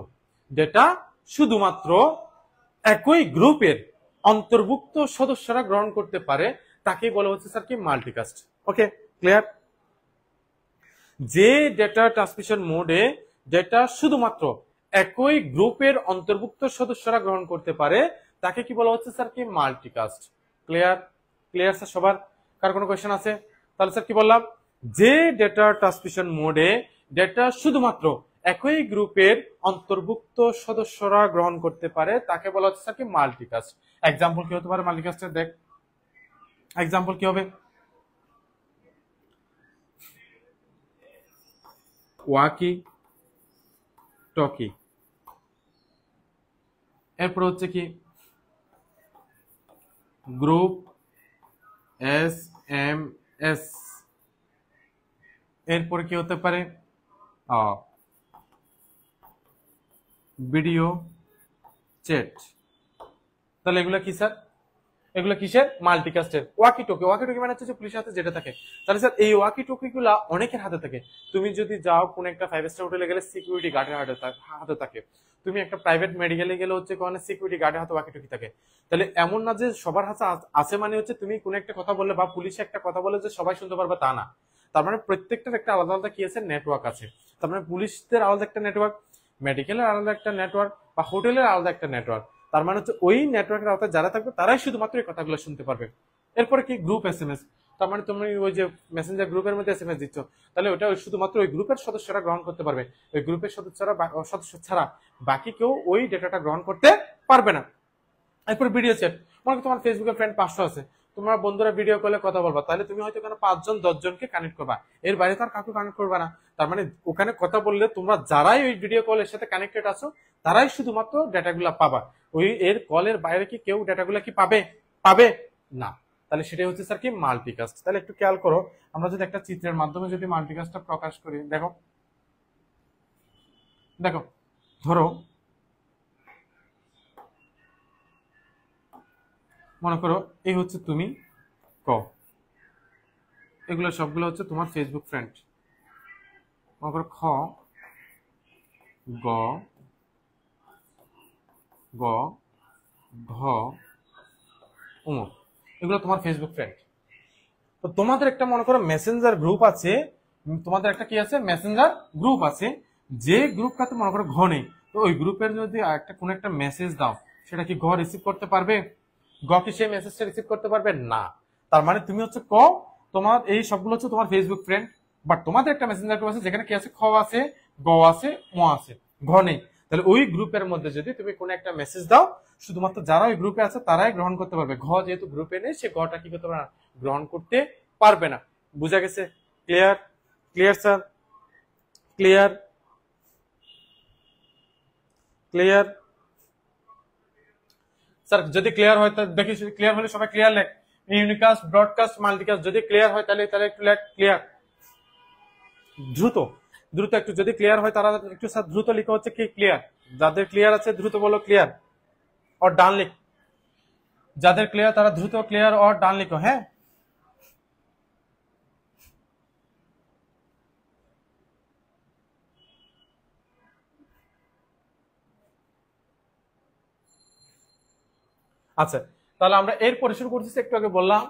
একই গ্রুপের অন্তর্ভুক্ত সদস্যরা গ্রহণ করতে পারে, তাকেই বলা হচ্ছে স্যার কি মাল্টিকাস্ট। ওকে, ক্লিয়ার? যে ডেটা ট্রান্সমিশন মোডে ডেটা শুধুমাত্র একই গ্রুপের অন্তর্ভুক্ত সদস্যরা গ্রহণ করতে পারে, তাকে কি বলা হচ্ছে স্যার কি মাল্টিকাস্ট। ক্লিয়ার? ক্লিয়ার স্যার সবার? কার কোনো কোয়েশ্চেন আছে? তাহলে স্যার কি বললাম, যে ডেটা ট্রান্সমিশন মোডে ডেটা শুধুমাত্র একই গ্রুপের অন্তর্ভুক্ত সদস্যরা গ্রহণ করতে পারে, তাকে বলা হচ্ছে স্যার কি মাল্টিকাস্ট। এক্সাম্পল কি হতে পারে মাল্টিকাস্টের? দেখ এক্সাম্পল কি হবে? ওয়াকি টকি, এরপর হচ্ছে কি গ্রুপ SMS, এরপর কি হতে পারে ভিডিও চ্যাট। তাহলে এগুলা কি স্যার? এগুলো কিসের? মাল্টিকাস্টের। ওয়াকি টকি, ওয়াকি টকি মানে হচ্ছে পুলিশের হাতে যেটা থাকে। তাহলে স্যার এই ওয়াকি টকি গুলা অনেকের হাতে থাকে। তুমি যদি যাও কোন একটা 5 স্টার হোটেলে গেলে সিকিউরিটি গার্ডের হাতে থাকে, তুমি একটা প্রাইভেট মেডিকেলে গেলে হচ্ছে কোন সিকিউরিটি গার্ডের হাতে ওয়াকি টকি থাকে। তাহলে এমন না যে সবার হাতে আছে মানে হচ্ছে তুমি কোন একটা কথা বললে বা পুলিশে একটা কথা বলে যে সবাই শুনতে পারবে, তা না। তার মানে প্রত্যেকটার একটা আলাদা আলাদা কি আছে, নেটওয়ার্ক আছে। তার মানে পুলিশদের আলাদা একটা নেটওয়ার্ক, মেডিকেলের আলাদা একটা নেটওয়ার্ক, বা হোটেলের আলাদা একটা নেটওয়ার্ক। তার মানে হচ্ছে ওই নেটওয়ার্কের আওতায় যারা থাকবে তারাই শুধুমাত্র এই কথাগুলো শুনতে পারবে। এরপরে কি গ্রুপ এসএমএস। তার মানে তুমি ওই যে মেসেঞ্জার গ্রুপের মধ্যে এসএমএস দিচ্ছ, তাহলে ওটা শুধুমাত্র ওই গ্রুপের সদস্যরা গ্রহণ করতে পারবে। ওই গ্রুপের সদস্য ছাড়া বাকি কেউ ওই ডেটাটা গ্রহণ করতে পারবে না। এরপরে ভিডিও চ্যাট। মনে তোমার ফেসবুকের ফ্রেন্ড 500 আছে, তোমার বন্ধুরা ভিডিও কলে কথা বলবা, তাহলে তুমি হয়তো এখানে 5 জন 10 জনকে কানেক্ট করবা, এর বাইরে তো আর কাউকে কানেক্ট করবা না। তার মানে ওখানে কথা বললে তোমরা যারাই ওই ভিডিও কলের সাথে কানেক্টেড আছো তারাই শুধুমাত্র ডেটাগুলা পাবা। ওই এর কলের বাইরে কি কেউ ডেটাগুলা কি পাবে? পাবে না। তাহলে সেটাই হচ্ছে স্যার কি মাল্টিকাস্ট। তাহলে একটু খেয়াল করো, আমরা যদি একটা চিত্রের মাধ্যমে যদি মাল্টিকাস্টটা প্রকাশ করি, দেখো দেখো ধরো মনে করো এই হচ্ছে তুমি ক, এগুলো সবগুলো হচ্ছে তোমার ফেসবুক ফ্রেন্ড। মনে করো খ, গ, গ, ঘ, উমুক, এগুলো তোমার ফেসবুক ফ্রেন্ড। তো তোমাদের একটা মনে করো মেসেঞ্জার গ্রুপ আছে, তোমাদের একটা কি আছে, মেসেঞ্জার গ্রুপ আছে, যে গ্রুপটাতে মনে করো ঘ নেই। তো ওই গ্রুপের যদি একটা কোন একটা মেসেজ দাও, সেটা কি ঘ রিসিভ করতে পারবে? গ কি সেই মেসেজটা রিসিভ করতে পারবে? না। তার মানে তুমি হচ্ছে ক, তোমার এই সবগুলো হচ্ছে তোমার ফেসবুক ফ্রেন্ড, বাট তোমাদের একটা মেসেঞ্জার গ্রুপ আছে যেখানে কি আছে, খ আছে, গ আছে, ম আছে, ঘ নেই। তাহলে ওই গ্রুপের মধ্যে যদি তুমি কোনো একটা মেসেজ দাও, শুধুমাত্র যারা ওই গ্রুপে আছে তারাই গ্রহণ করতে পারবে। ঘ যেহেতু গ্রুপে নেই, সে গটা কি করতে পারবে না, গ্রহণ করতে পারবে না। বুঝা গেছে? Clear? Clear sir? Clear? Clear sir? যদি ক্লিয়ার হয় তাহলে দেখি, ক্লিয়ার হলে সবাই ক্লিয়ার লেখ। ইউনিকাস্ট, ব্রডকাস্ট, মাল্টিকাস্ট যদি ক্লিয়ার হয় তাহলে তাহলে একটু লেখ ক্লিয়ার। দ্রুত দ্রুত একটু, যদি ক্লিয়ার হয় তারা একটু স্যার দ্রুত লিখো হচ্ছে কি ক্লিয়ার। যাদের ক্লিয়ার আছে দ্রুত বলো ক্লিয়ার और ডান লিখ। যাদের ক্লিয়ার তারা দ্রুত ক্লিয়ার और ডান লিখো। হ্যাঁ, আচ্ছা তাহলে আমরা এরপরে শুরু করতেছি। একটু আগে বললাম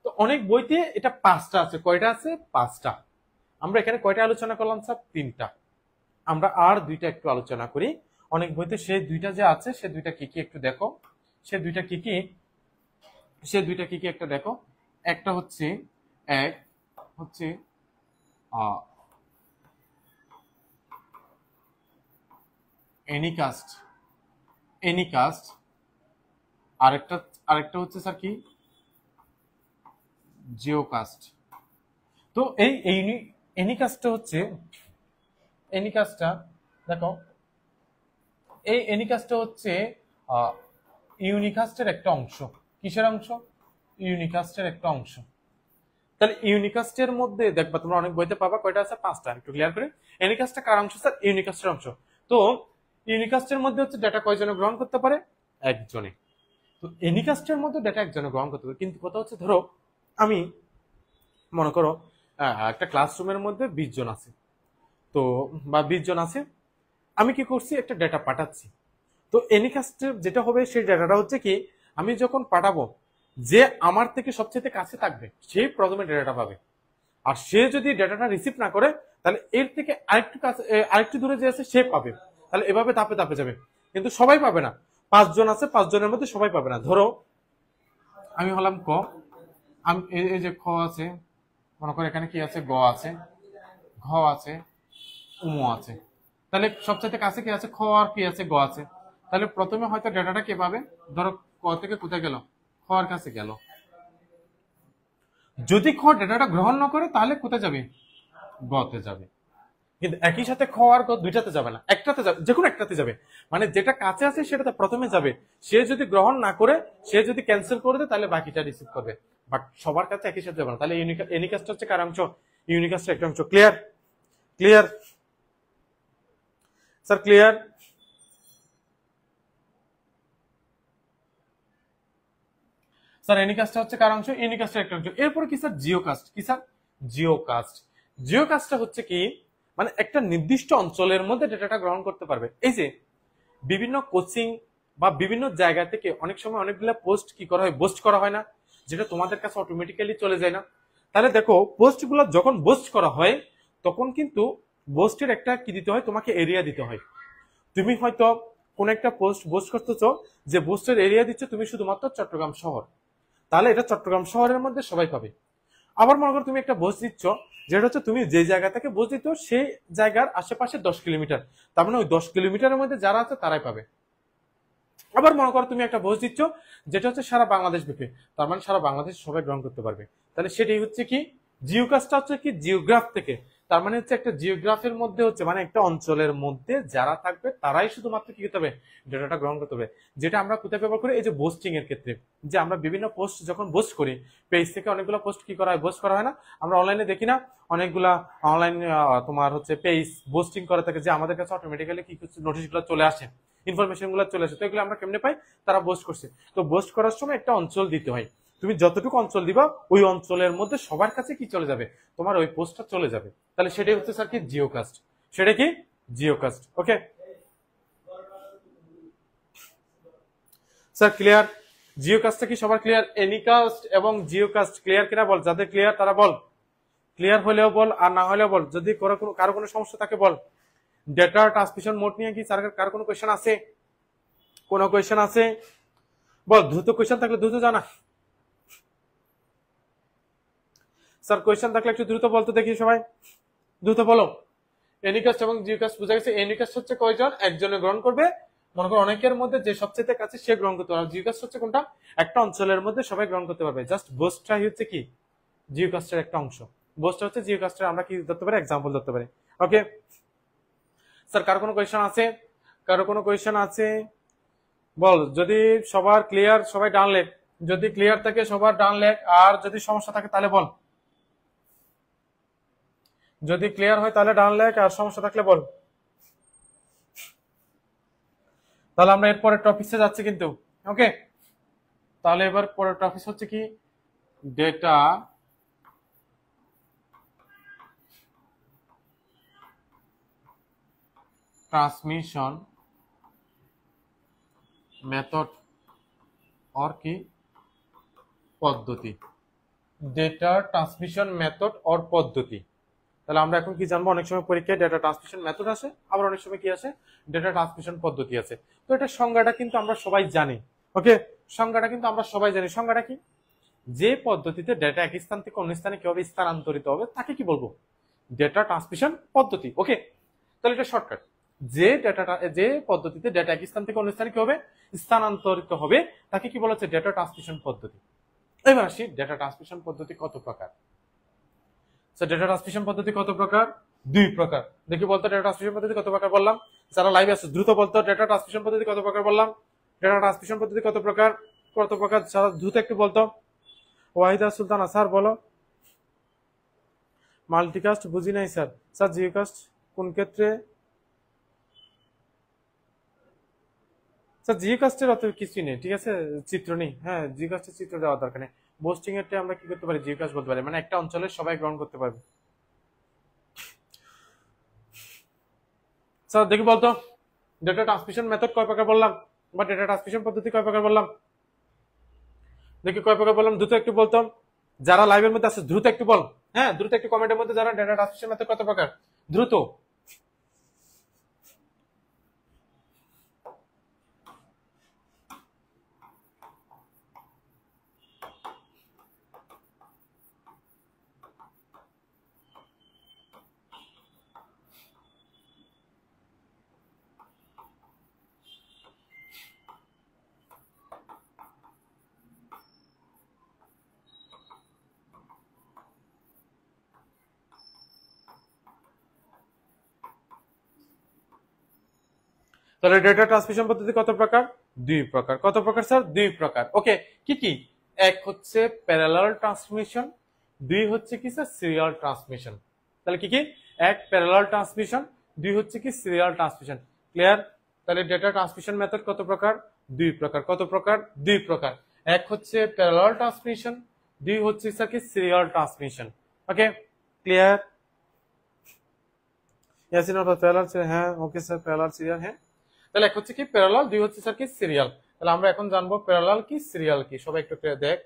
তো অনেক বইতে এটা 5টা আছে। কয়টা আছে? 5টা। আমরা এখানে কয়টা আলোচনা করলাম স্যার? 3টা। আমরা আর 2টা একটু আলোচনা করি। অনেক বইতে সেই 2টা যে আছে সে 2টা কি কি একটু দেখো। সে 2টা কি কি? সে 2টা কি কি একটা দেখো। একটা হচ্ছে এক হচ্ছে এনিকাস্ট, এনিকাস্ট, আরেকটা আরেকটা হচ্ছে স্যার কি জিওকাস্ট। তো এই এনিকাস্টটা হচ্ছে এনিকাস্টটা দেখো, এই এনিকাস্টটা হচ্ছে ইউনিকাস্টের একটা অংশ। কিসের অংশ? ইউনিকাস্টের একটা অংশ। তাহলে ইউনিকাস্টের মধ্যে দেখবা তোমরা অনেক বইতে পাবা, কয়টা আছে? 5টা। একটু ক্লিয়ার করে, এনিকাস্টটা কার অংশ স্যার? ইউনিকাস্টের অংশ। তো ইউনিকাস্টের মধ্যে হচ্ছে ডেটা কয়জনে গ্রহণ করতে পারে? একজনে। তো এনিকাস্টের মধ্যে ডেটা একজনে গ্রহণ করতে পারে, কিন্তু কথা হচ্ছে ধরো আমি মনে করো একটা ক্লাসরুমের মধ্যে 20 জন আছে, তো বা 20 জন আছে, আমি কি করছি? একটা ডেটা পাঠাচ্ছি। তো এনিকাস্টের যেটা হবে সেই ডেটাটা হচ্ছে কি, আমি যখন পাঠাবো, যে আমার থেকে সবচেয়ে কাছে থাকবে সে প্রথমে ডেটাটা পাবে। আর সে যদি ডেটাটা রিসিভ না করে, তাহলে এর থেকে আরেকটু কাছে আরেকটু দূরে যে আছে সে পাবে। তাহলে এভাবে ধাপে ধাপে যাবে, কিন্তু সবাই পাবে না। 5 জন আছে, 5 জনের মধ্যে সবাই পাবে না। ধরো আমি হলাম ক, আমি এই যে খ আছে, মনে করো এখানে কি আছে? গ আছে, ঘ আছে, উম আছে। তাহলে সবচাইতে কাছে কি আছে? খ। আর কি আছে? গ আছে। তাহলে প্রথমে হয়তো ডেটাটা কে পাবে? ধরো ক থেকে কোথায় গেল? খ এর কাছে গেল। যদি খ ডেটাটা গ্রহণ না করে, তাহলে কোথায় যাবে? গ তে যাবে। কিন্তু একই সাথে খ আর গ দুইটাতে যাবে না, একটাতে যাবে, যে কোনো একটাতে যাবে। মানে যেটা কাছে আছে সেটাতে প্রথমে যাবে। সে যদি গ্রহণ না করে, সে যদি ক্যান্সেল করে দেয়, তাহলে বাকিটা রিসিভ করবে। বাট সবার কাছে একই সাথে যাবে না। তাহলে এনিকাস্ট হচ্ছে কার অংশ? ইউনিকাস্টের একটা অংশ। Clear? Clear sir? Clear? Sir এনিকাস্টটা হচ্ছে কার অংশ? ইউনিকাস্টের একটা অংশ। এরপরে কি স্যার? জিওকাস্ট। কি স্যার? জিওকাস্ট। জিওকাস্টটা হচ্ছে কি, মানে একটা নির্দিষ্ট অঞ্চলের মধ্যে ডেটাটা গ্রহণ করতে পারবে। এই যে বিভিন্ন কোচিং বা বিভিন্ন জায়গা থেকে অনেক সময় অনেকগুলো পোস্ট কি করা হয়? বোস্ট করা হয় না, যেটা তোমাদের কাছে অটোমেটিক্যালি চলে যায় না। তাহলে দেখো, পোস্টগুলো যখন বোস্ট করা হয়, তখন কিন্তু বোস্টের একটা কি দিতে হয়? তোমাকে এরিয়া দিতে হয়। তুমি হয়তো কোন একটা পোস্ট বোস্ট করতেছো, যে বোস্টের এরিয়া দিচ্ছ তুমি শুধুমাত্র চট্টগ্রাম শহর, তাহলে এটা চট্টগ্রাম শহরের মধ্যে সবাই পাবে। আবার মনে করো তুমি একটা বোঝ দিচ্ছ, যেটা হচ্ছে তুমি যে জায়গা থেকে বোঝ দিত সেই জায়গার আশেপাশে 10 কিলোমিটার, তার মানে ওই 10 কিলোমিটারের মধ্যে যারা আছে তারাই পাবে। আবার মনে করো তুমি একটা বোঝ দিচ্ছ যেটা হচ্ছে সারা বাংলাদেশ ব্যাপী, তার মানে সারা বাংলাদেশ সবাই গ্রহণ করতে পারবে। তাহলে সেটাই হচ্ছে কি, জিওকাস্টটা হচ্ছে কি জিওগ্রাফ থেকে। তার মানে হচ্ছে একটা জিওগ্রাফের মধ্যে হচ্ছে মানে একটা অঞ্চলের মধ্যে যারা থাকবে তারাই শুধুমাত্র কি করতে হবে? ডেটাটা গ্রহণ করতে হবে। যেটা আমরা কোথায় ব্যবহার করি? এই যে বোস্টিং এর ক্ষেত্রে, যে আমরা বিভিন্ন পোস্ট যখন বোস্ট করি, পেজ থেকে অনেকগুলো পোস্ট কি করা হয়? বোস্ট করা হয় না? আমরা অনলাইনে দেখি না অনেকগুলা অনলাইন তোমার হচ্ছে পেজ বোস্টিং করে থাকে, যে আমাদের কাছে অটোমেটিক্যালি কি নোটিশগুলো চলে আসে, ইনফরমেশন গুলো চলে আসে। তো এগুলো আমরা কেমনে পাই? তারা বোস্ট করছে। তো বোস্ট করার সময় একটা অঞ্চল দিতে হয়, তুমি যতটুকু অঞ্চল দিবা ওই অঞ্চলের মধ্যে সবার কাছে কি চলে যাবে? তোমার ওই পোস্টটা চলে যাবে। তাহলে সেটাই হচ্ছে স্যার কি জিওকাস্ট। সেটা কি জিওকাস্ট। ওকে স্যার? ক্লিয়ার? জিওকাস্টটা কি সবার ক্লিয়ার? এনিকাস্ট এবং জিওকাস্ট ক্লিয়ার কিনা বল, যাদের ক্লিয়ার তারা বল। ক্লিয়ার হলেও বল, আর না হলেও বল। যদি কারো কোনো সমস্যা থাকে বল। ডেটা ট্রান্সমিশন মোড নিয়ে কি স্যার কার কোনো কোয়েশ্চেন আছে? কোনো কোয়েশ্চেন আছে? বল, দ্রুত কোয়েশ্চেন থাকলে দ্রুত জানা। স্যার কোয়েশ্চেন থাকলে একটু দ্রুত বলতে দেখি সবাই, দ্রুত বলো। এনিকাস্ট এবং জিওকাস্ট বোঝা গেছে। এনিকাস্ট হচ্ছে কয়জন? একজনে গ্রহণ করবে, মনে করো অনেকের মধ্যে যে সবচেয়ে কাছে সে গ্রহণ করতে পারবে। জিওকাস্ট হচ্ছে কোনটা? একটা অঞ্চলের মধ্যে সবাই গ্রহণ করতে পারবে। জাস্ট বোস্টটাই হচ্ছে কি জিওকাস্টের একটা অংশ। বোস্টটা হচ্ছে জিওকাস্টের আমরা কি ধরতে পারি? এক্সাম্পল ধরতে পারি। ওকে স্যার, কার কোনো কোয়েশ্চেন আছে? কারো কোনো কোয়েশ্চেন আছে? বল। যদি সবার ক্লিয়ার, সবাই ডান লেখ। যদি ক্লিয়ার থাকে সবার ডান লেখ, আর যদি সমস্যা থাকে তাহলে বল। যদি ক্লিয়ার হয় তাহলে ডান লেখ, আর সমস্যা থাকলে বল। তাহলে আমরা এরপরে টপিকসে যাচ্ছি কিন্তু। ওকে, তাহলে এবার পরের টপিক হচ্ছে কি ডেটা ট্রান্সমিশন মেথড और কি পদ্ধতি। ডেটা ট্রান্সমিশন মেথড और পদ্ধতি। তাহলে আমরা এখন কি জানবো? অনেক সময় পরীক্ষায় ডেটা ট্রান্সমিশন মেথড আসে, আবার অনেক সময় কি আসে? ডেটা ট্রান্সমিশন পদ্ধতি আছে। তো এটা সংজ্ঞাটা কিন্তু আমরা সবাই জানি। ওকে, সংজ্ঞাটা কিন্তু আমরা সবাই জানি। সংজ্ঞাটা কি? যে পদ্ধতিতে ডেটা এক স্থান থেকে অন্য স্থানে কিভাবে স্থানান্তরিত হবে তাকে কি বলবো? ডেটা ট্রান্সমিশন পদ্ধতি। ওকে, তাহলে এটা শর্টকাট। যে পদ্ধতিতে ডেটা এক স্থান থেকে অন্য স্থানে কি হবে, স্থানান্তরিত হবে, তাকে কি বলা হচ্ছে ডেটা ট্রান্সমিশন পদ্ধতি। এবার আসি ডেটা ট্রান্সমিশন পদ্ধতি কত প্রকার। ডেটা ট্রান্সমিশন পদ্ধতি কত প্রকার? 2 প্রকার। দেখি বলতো ডেটা ট্রান্সমিশন পদ্ধতি কত প্রকার বললাম? যারা লাইভে আছে দ্রুত বলতো ডেটা ট্রান্সমিশন পদ্ধতি কত প্রকার বললাম? ডেটা ট্রান্সমিশন পদ্ধতি কত প্রকার? কত প্রকার যারা দ্রুত একটু বলতো। ওয়াহিদা সুলতানা স্যার বলো। মাল্টিকাস্ট বুঝি নাই স্যার। স্যার জিওকাস্ট কোন ক্ষেত্রে? স্যার জিওকাস্টের অত কিছুই নেই, ঠিক আছে, চিত্র নেই। হ্যাঁ, জিওকাস্টের চিত্র দেওয়ার দরকার নেই। বোস্টিং এরটা আমরা কি করতে পারি, জিওকাস্ট বলতে পারি, মানে একটা অঞ্চলের সবাই গ্রহণ করতে পারবে। স্যার দেখি বলতো ডেটা ট্রান্সমিশন মেথড কয় প্রকার বললাম, বা ডেটা ট্রান্সমিশন পদ্ধতি কয় প্রকার বললাম? দেখি কয় প্রকার বললাম, দ্রুত একটু বলতাম। যারা লাইভের মধ্যে আছে দ্রুত একটু বল। হ্যাঁ, দ্রুত একটু কমেন্টের মধ্যে যারা ডেটা ট্রান্সমিশন মেথড কত প্রকার, দ্রুত। তাহলে ডেটা ট্রান্সমিশন পদ্ধতি কত প্রকার? 2 প্রকার। কত প্রকার স্যার? 2 প্রকার। ওকে, কি কি? এক হচ্ছে প্যারালাল ট্রান্সমিশন, 2 হচ্ছে কি স্যার সিরিয়াল ট্রান্সমিশন। তাহলে কি কি? এক প্যারালাল ট্রান্সমিশন, 2 হচ্ছে কি সিরিয়াল ট্রান্সমিশন। ক্লিয়ার? তাহলে ডেটা ট্রান্সমিশন মেথড কত প্রকার? 2 প্রকার। কত প্রকার? 2 প্রকার। এক হচ্ছে প্যারালাল ট্রান্সমিশন, 2 হচ্ছে স্যার কি সিরিয়াল ট্রান্সমিশন। ওকে, ক্লিয়ার? ইয়াসিন প্যারালাল, হ্যাঁ ওকে স্যার, প্যারালাল সিরিয়াল, হ্যাঁ। তাহলে এক হচ্ছে কি প্যারালাল, 2 হচ্ছে স্যার কি সিরিয়াল। তাহলে আমরা এখন জানবো প্যারালাল কি সিরিয়াল কি। সবাই একটু দেখ,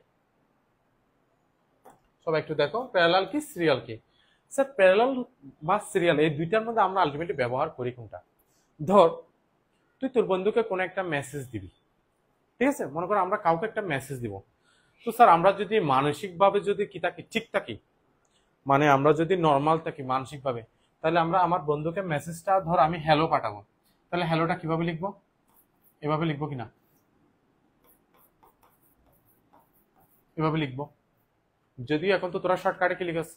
সবাই একটু দেখো প্যারালাল কি সিরিয়াল কি। স্যার প্যারালাল বা সিরিয়াল এই দুইটার মধ্যে আমরা আলটিমেটলি ব্যবহার করি কোনটা? ধর তুই তোর বন্ধুকে কোনো একটা মেসেজ দিবি, ঠিক আছে, মনে কর আমরা কাউকে একটা মেসেজ দিব। তো স্যার আমরা যদি মানসিকভাবে যদি কি থাকি, ঠিক থাকি, মানে আমরা যদি নর্মাল থাকি মানসিকভাবে, তাহলে আমরা আমার বন্ধুকে মেসেজটা ধর আমি হ্যালো পাঠাবো, তাহলে হ্যালোটা কিভাবে লিখবো? এভাবে লিখবো কিনা? এভাবে লিখবো। যদিও এখন তো তোরা শর্টকাটে কি লিখস,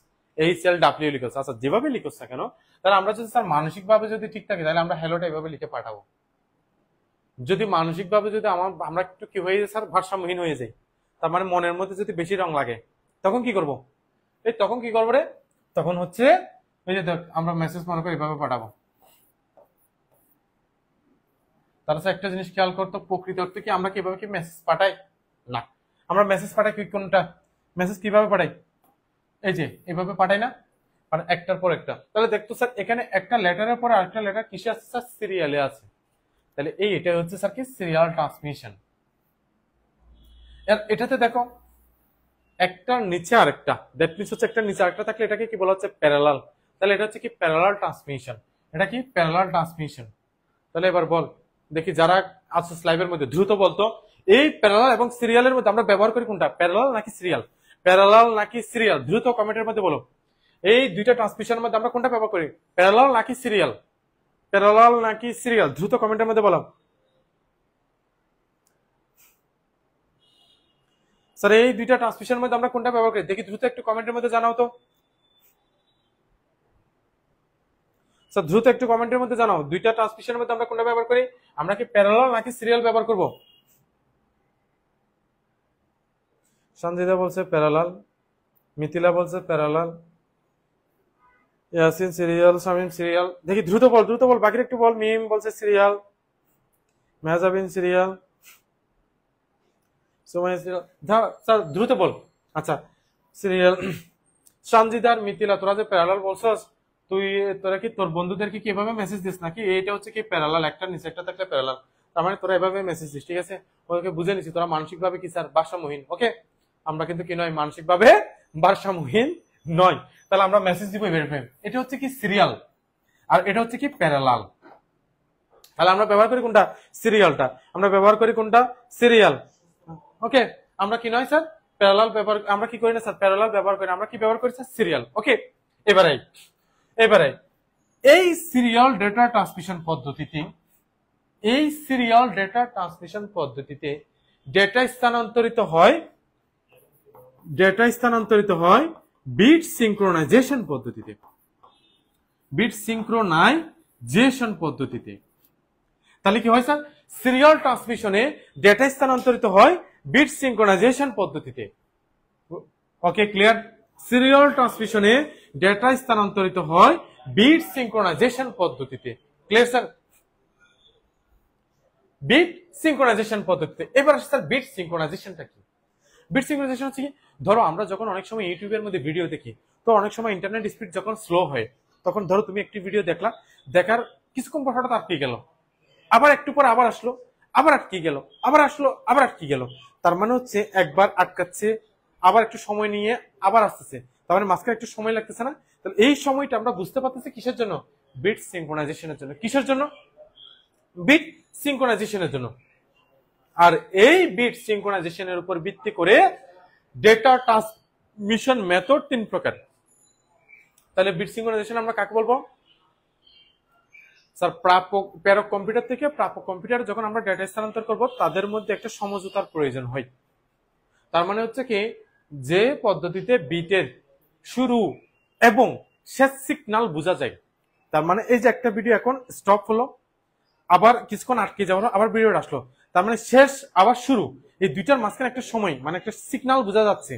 HLW লিখস। আচ্ছা যেভাবে লিখস না কেন, তাহলে আমরা যদি স্যার মানসিকভাবে যদি ঠিক থাকি, তাহলে আমরা হ্যালোটা এভাবে লিখে পাঠাবো। যদি মানসিকভাবে যদি আমরা একটু কি হয়ে যায় স্যার, ভারসাম্যহীন হয়ে যাই, তার মানে মনের মধ্যে যদি বেশি রং লাগে, তখন কি করব? তখন কি করবো রে? তখন হচ্ছে এই যে দেখ আমরা মেসেজ মনে করি এভাবে পাঠাবো। তার সাথে একটা জিনিস খেয়াল করতো, প্রকৃত অর্থে কি আমরা কিভাবে কি মেসেজ পাঠাই? না, আমরা মেসেজ পাঠাই কি কোনটা? মেসেজ কিভাবে পাঠাই? এই যে এভাবে পাঠাই না, আর একটার পর একটা। তাহলে দেখতো স্যার এখানে একটা লেটারের পর আরেকটা লেটার কিসে আছে স্যার? সিরিয়ালে আছে। তাহলে এটা হচ্ছে স্যার কি সিরিয়াল ট্রান্সমিশন। এটাতে দেখো একটার নিচে আরেকটা, দ্যাট মিনস হচ্ছে একটা নিচে আরেকটা থাকলে এটাকে কি বলা হচ্ছে? প্যারালাল। তাহলে এটা হচ্ছে কি প্যারালাল ট্রান্সমিশন। এটা কি প্যারালাল ট্রান্সমিশন। তাহলে এবার বল দেখি যারা আছে স্লাইডের মধ্যে দ্রুত বলতো, এই প্যারালাল এবং সিরিয়ালের মধ্যে আমরা ব্যবহার করি কোনটা? প্যারালাল নাকি সিরিয়াল? প্যারালাল নাকি সিরিয়াল? দ্রুত কমেন্টের মধ্যে বলো। এই দুইটা ট্রান্সমিশনের মধ্যে আমরা কোনটা ব্যবহার করি? প্যারালাল নাকি সিরিয়াল? প্যারালাল নাকি সিরিয়াল? দ্রুত কমেন্টের মধ্যে বলো। স্যার এই দুইটা ট্রান্সমিশনের মধ্যে আমরা কোনটা ব্যবহার করি? দেখি দ্রুত একটু কমেন্টের মধ্যে জানাও তো। স্যার দ্রুত একটু কমেন্টের মধ্যে জানাও, দুইটা ট্রান্সমিশনের মধ্যে আমরা কোনটা ব্যবহার করি? আমরা কি প্যারালাল নাকি সিরিয়াল ব্যবহার করব? সঞ্জিদা বলছে প্যারালাল, মিথিলা বলছে parallel, Yasin serial, Shamim serial. দেখি দ্রুত বল, দ্রুত বল, বাকির একটু বল। মিম বলছে serial, Mehjabin serial, Sumaiya serial. Sir দ্রুত বল। আচ্ছা সিরিয়াল। সঞ্জিদার মিথিলা তোরা যে প্যারালাল বলছস, তোরা কি তোর বন্ধুদেরকে কি এভাবে মেসেজ দিস নাকি? এইটা হচ্ছে কি প্যারালাল, একটা নিচে একটা থাকলে প্যারালাল, তার মানে তোরা এভাবে মেসেজ দিস, ঠিক আছে? ওকে বুঝে নিছি তোরা মানসিকভাবে কি স্যার ভারসাম্যহীন। ওকে, আমরা কিন্তু কি নয়, মানসিকভাবে ভারসাম্যহীন নয়। তাহলে আমরা মেসেজ দিব এভাবে। এটা হচ্ছে কি সিরিয়াল, আর এটা হচ্ছে কি প্যারালাল। তাহলে আমরা ব্যবহার করি কোনটা? সিরিয়ালটা। আমরা ব্যবহার করি কোনটা? সিরিয়াল। ওকে, আমরা কি নয় স্যার প্যারালাল ব্যবহার, আমরা কি করি না স্যার প্যারালাল ব্যবহার করি, আমরা কি ব্যবহার করি স্যার? সিরিয়াল। ওকে, এবারে এই সিরিয়াল ডেটা ট্রান্সমিশন পদ্ধতিতে ডেটা স্থানান্তরিত হয় বিট সিঙ্ক্রোনাইজেশন পদ্ধতিতে। তাহলে কি হয় স্যার, সিরিয়াল ট্রান্সমিশনে ডেটা স্থানান্তরিত হয় বিট সিঙ্ক্রোনাইজেশন পদ্ধতিতে। ওকে, ক্লিয়ার? সিরিয়াল ট্রান্সমিশনে ডেটা স্থানান্তরিত হয় বিট সিঙ্ক্রোনাইজেশন পদ্ধতিতে। Clear sir? বিট সিঙ্ক্রোনাইজেশন পদ্ধতিতে। এবার স্যার বিট সিঙ্ক্রোনাইজেশনটা কি? বিট সিঙ্ক্রোনাইজেশন হচ্ছে কি, ধরো আমরা যখন অনেক সময় ইউটিউবের মধ্যে ভিডিও দেখি, তো অনেক সময় ইন্টারনেট স্পিড যখন স্লো হয়, তখন ধরো তুমি একটি ভিডিও দেখলা, দেখার কিছুক্ষণ পর হঠাৎ আটকে গেল, আবার একটু পর আবার আসলো, আবার আটকে গেল, আবার আসলো, আবার আটকে গেল। তার মানে হচ্ছে একবার আটকাচ্ছে, আবার একটু সময় নিয়ে আবার আসতেছে, তার মানে মাঝখানে একটু সময় লাগতেছে না? তাহলে এই সময়টা আমরা বুঝতে পারতেছি কিসের জন্য? বিট সিঙ্ক্রোনাইজেশনের জন্য। কিসের জন্য? বিট সিঙ্ক্রোনাইজেশনের জন্য। আর এই বিট সিঙ্ক্রোনাইজেশনের উপর ভিত্তি করে ডেটা ট্রান্সমিশন মেথড 3 প্রকার। তাহলে বিট সিঙ্ক্রোনাইজেশন আমরা কাকে বলবো স্যার? প্রেরক কম্পিউটার থেকে প্রাপক কম্পিউটার যখন আমরা ডেটা স্থানান্তর করব, তাদের মধ্যে একটা সমঝোতার প্রয়োজন হয়। তার মানে হচ্ছে কি, যে পদ্ধতিতে বিটের শুরু এবং শেষ সিগন্যাল বোঝা যায়। তার মানে এই যে একটা ভিডিও এখন স্টপ হলো, আবার কিছুক্ষণ আটকে যাওয়ার, আবার ভিডিওটা আসলো, তার মানে শেষ আবার শুরু, এই দুইটার মাঝখানে একটা সময়, মানে একটা সিগন্যাল বোঝা যাচ্ছে।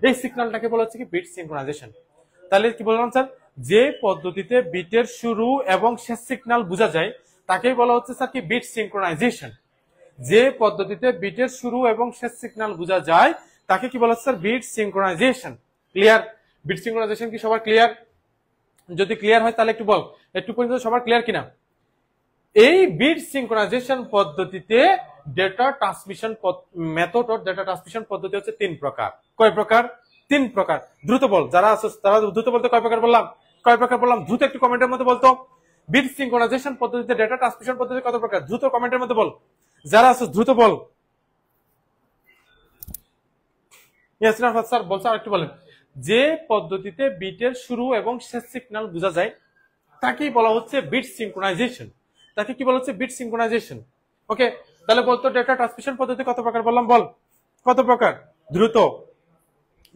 এই সিগন্যালটাকে বলা হচ্ছে কি বিট সিঙ্ক্রোনাইজেশন। তাহলে কি বললাম স্যার? যে পদ্ধতিতে বিটের শুরু এবং শেষ সিগন্যাল বোঝা যায় তাকেই বলা হচ্ছে স্যার কি বিট সিঙ্ক্রোনাইজেশন। যে পদ্ধতিতে বিটের শুরু এবং শেষ সিগন্যাল বোঝা যায় তাকে কি বলা হচ্ছে sir? Bit synchronization. Clear? Bit synchronization কি সবার ক্লিয়ার? যদি ক্লিয়ার হয় তাহলে একটু বল, একটু পর্যন্ত সবার ক্লিয়ার কিনা? এই বিট সিঙ্ক্রোনাইজেশন পদ্ধতিতে data transmission method or data transmission পদ্ধতি হচ্ছে 3 প্রকার। কয় প্রকার? 3 প্রকার। দ্রুত বল, যারা আছে তারা দ্রুত বলতে কয় প্রকার বললাম? কয় প্রকার বললাম? দ্রুত একটু কমেন্টের মধ্যে বলতো। বিট সিঙ্ক্রোনাইজেশন পদ্ধতিতে ডেটা ট্রান্সমিশন পদ্ধতি কত প্রকার? দ্রুত কমেন্টের মধ্যে বল, যারা আছে দ্রুত বল। ইয়াসিন আরফাত স্যার বলছে, আর একটু বলেন। যে পদ্ধতিতে বিটের শুরু এবং শেষ সিগন্যাল বোঝা যায় তাকেই বলা হচ্ছে বিট সিঙ্ক্রোনাইজেশন। তাকে কি বলা হচ্ছে? Bit synchronisation. ওকে, তাহলে বলতো ডেটা ট্রান্সমিশন পদ্ধতি কত প্রকার বললাম? বল কত প্রকার? দ্রুত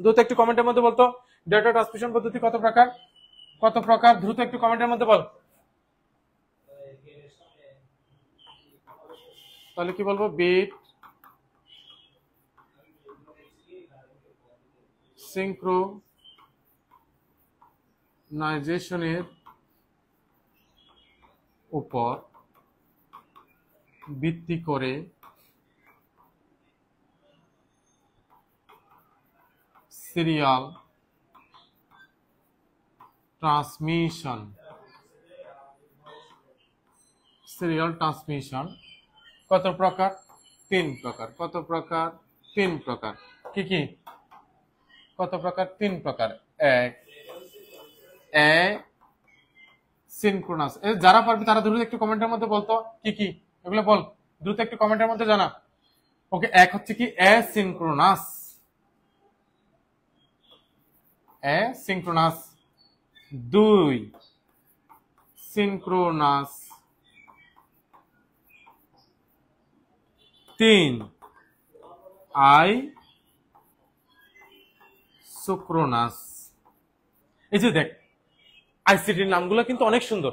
দ্রুত একটু কমেন্টের মধ্যে বলতো, ডেটা ট্রান্সমিশন পদ্ধতি কত প্রকার? কত প্রকার? দ্রুত একটু কমেন্টের মধ্যে বল। তাহলে কি বলবো? বিট সিঙ্ক্রোনাইজেশনের উপর ভিত্তি করে সিরিয়াল ট্রান্সমিশন কত প্রকার? 3 প্রকার। কত প্রকার? 3 প্রকার। কি কি? কত প্রকার? 3 প্রকার। এক, সিনক্রোনাস। যারা পারবে তারা দ্রুত একটু কমেন্টের মধ্যে বলতো কি কি এগুলো বল, দ্রুত একটু কমেন্টের মধ্যে জানা। ওকে, এক হচ্ছে কি অ্যাসিনক্রোনাস। 2 সিনক্রোনাস। 3 আইসোক্রোনাস। এই যে দেখ, আইসিটির নামগুলো কিন্তু অনেক সুন্দর।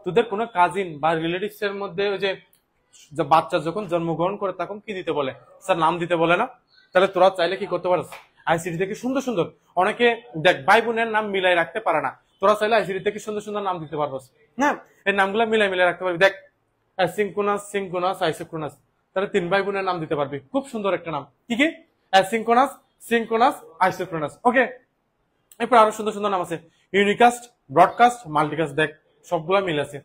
তোদের কোনো কাজিন বা রিলেটিভস এর মধ্যে ওই যে বাচ্চা যখন জন্মগ্রহণ করে তখন কি দিতে বলে স্যার? নাম দিতে বলে না? তাহলে তোরা চাইলে কি করতে পারিস? আইসিটি থেকে সুন্দর সুন্দর, অনেকে দেখ ভাই বোনের নাম মিলাই রাখতে পারে না, তোরা চাইলে আইসিটি থেকে সুন্দর সুন্দর নাম দিতে পারবো। হ্যাঁ, এই নামগুলো মিলাই রাখতে পারবি। দেখ, সিঙ্ক্রোনাস, আইসোক্রোনাস, তাহলে 3 ভাই বোনের নাম দিতে পারবি। খুব সুন্দর একটা নাম। কি কি? Synchronous, isochronous. ওকে, এরপর আরো সুন্দর সুন্দর নাম আছে। Unicast, broadcast, multicast. দেখ সবগুলা মিল আছে।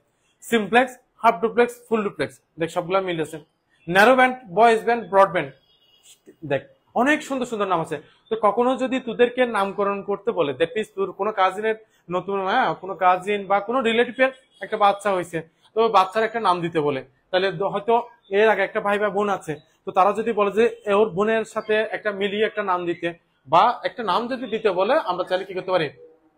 Simplex, half duplex, full duplex. দেখ সবগুলা মিল আছে। Narrow band, boys band, broadband. দেখ অনেক সুন্দর সুন্দর নাম আছে। তো কখনো যদি তোদেরকে নামকরণ করতে বলে, দ্যাট মিন্স তোর কোনো কাজিনের নতুন, কোনো কাজিন বা কোনো রিলেটিভের একটা বাচ্চা হয়েছে, তো বাচ্চার একটা নাম দিতে বলে, তাহলে হয়তো এর আগে একটা ভাই বা বোন আছে, তো তারা যদি বলে যে ওর বোনের সাথে একটা মিলিয়ে একটা নাম দিতে, বা একটা নাম যদি দিতে বলে, আমরা চাইলে কি করতে পারি?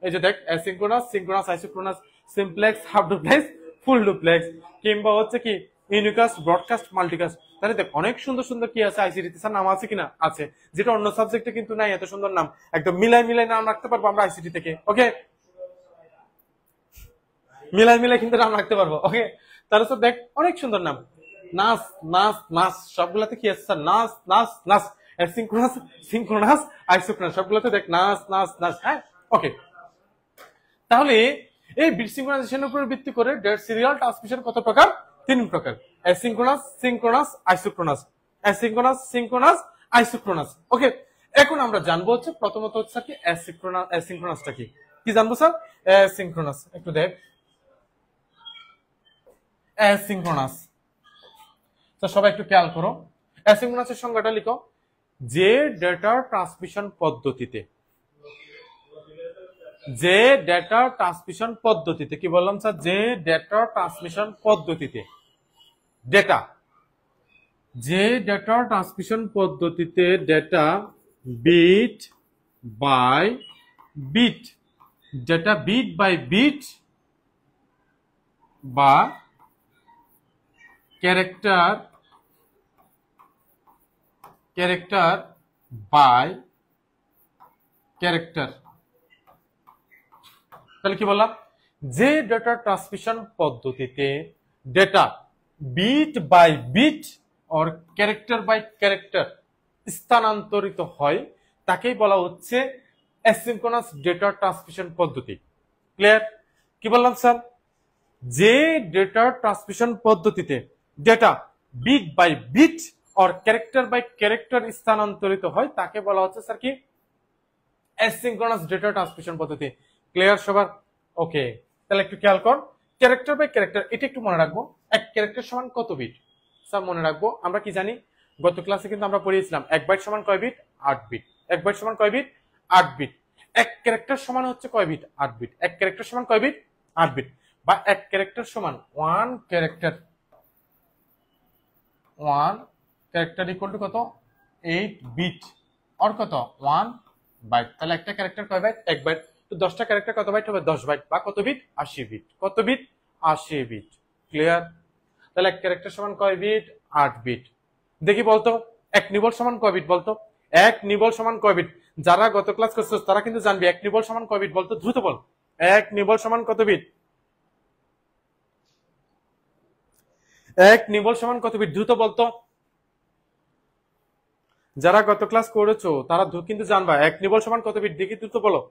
এই যে দেখ asynchronous, synchronous, isochronous, simplex, half duplex, full duplex, কিংবা হচ্ছে কি ইউনিকাস্ট, ব্রডকাস্ট, মাল্টিকাস্ট। তাহলে দেখ অনেক সুন্দর সুন্দর কি আছে আইসিটি স্যার নাম আছে কিনা, আছে, যেটা অন্য সাবজেক্টে কিন্তু নাই এত সুন্দর নাম। একদম মিলাই মিলাই নাম রাখতে পারবো আমরা আইসিটি থেকে। ওকে, মিলাই মিলাই কিন্তু নাম রাখতে পারবো। ওকে, তাহলে স্যার দেখ অনেক সুন্দর নাম, নাচ নাচ নাচ, সবগুলাতে কি আছে স্যার, নাচ নাচ নাচ, অ্যাসিনক্রোনাস, সিনক্রোনাস, আইসোক্রোনাস, সবগুলোতে দেখ নাচ নাচ নাচ। হ্যাঁ, ওকে। তাহলে এই বিট সিনক্রোনাইজেশনের উপর ভিত্তি করে ডেটা সিরিয়াল ট্রান্সমিশন কত প্রকার? 3 প্রকার, asynchronous, synchronous, isochronous. Asynchronous, synchronous, isochronous. Okay, এখন আমরা জানবো হচ্ছে প্রথমত হচ্ছে কি অ্যাসিনক্রোনাস। অ্যাসিনক্রোনাসটা কি কি জানবো স্যার? অ্যাসিনক্রোনাস একটু দেখ, অ্যাসিনক্রোনাস তো সবাই একটু খেয়াল করো, অ্যাসিনক্রোনাসের সংজ্ঞাটা লিখো, যে ডেটা ট্রান্সমিশন পদ্ধতিতে, যে ডেটা ট্রান্সমিশন পদ্ধতিতে, কি বললাম স্যার, যে ডেটা ট্রান্সমিশন পদ্ধতিতে, ডেটা, যে ডেটা ট্রান্সমিশন পদ্ধতিতে data bit by bit, data bit by bit বা ক্যারেক্টার, ক্যারেক্টার বাই ক্যারেক্টার। তাহলে কি বললাম, যে ডেটা ট্রান্সমিশন পদ্ধতিতে data bit by bit or character by character স্থানান্তরিত হয় তাকেই বলা হচ্ছে অ্যাসিনক্রোনাস ডেটা ট্রান্সমিশন পদ্ধতি। ক্লিয়ার? কি বললাম স্যার, যে ডেটা ট্রান্সমিশন পদ্ধতিতে data bit by bit or character by character স্থানান্তরিত হয় তাকে বলা হচ্ছে স্যার কি, অ্যাসিনক্রোনাস ডেটা ট্রান্সমিশন পদ্ধতি। ক্লিয়ার সবার? ওকে, তাহলে একটু খেয়াল কর, ক্যারেক্টার বাই ক্যারেক্টার এটা একটু মনে রাখবো। এক ক্যারেক্টার সমান কত বিট স্যার? মনে রাখবো, আমরা কি জানি, গত ক্লাসে কিন্তু আমরা পড়িয়েছিলাম 1 বাইট সমান কয় বিট? 8 বিট। 1 বাইট সমান কয় বিট? 8 বিট। এক ক্যারেক্টার সমান হচ্ছে কয় বিট? 8 বিট। এক ক্যারেক্টার সমান কয় বিট? 8 বিট। বা এক ক্যারেক্টার সমান 1 ক্যারেক্টার, 1 ক্যারেক্টার ইকুয়াল টু কত? 8 বিট আর কত? 1 বাইট। তাহলে একটা ক্যারেক্টার কয় বাইট? 1 বাইট। তো 10টা ক্যারেক্টার কত বাইট হবে? 10 বাইট। বা কত বিট? 80 বিট। কত বিট? 80 বিট। ক্লিয়ার? তাহলে এক ক্যারেক্টার সমান কয় বিট? 8 বিট। দেখি বলতো এক নিবল সমান কয় বিট বলতো? এক নিবল সমান কয় বিট? যারা গত ক্লাস করছো তারা কিন্তু জানবে এক নিবল সমান কয় বিট বলতো, দ্রুত বল। এক নিবল সমান কত বিট? এক নিবল সমান কত বিট? দ্রুত বলতো। যারা গত ক্লাস করেছো তারা কিন্তু জানবা এক নিবল সমান কত বিট, দেখি দ্রুত বলো।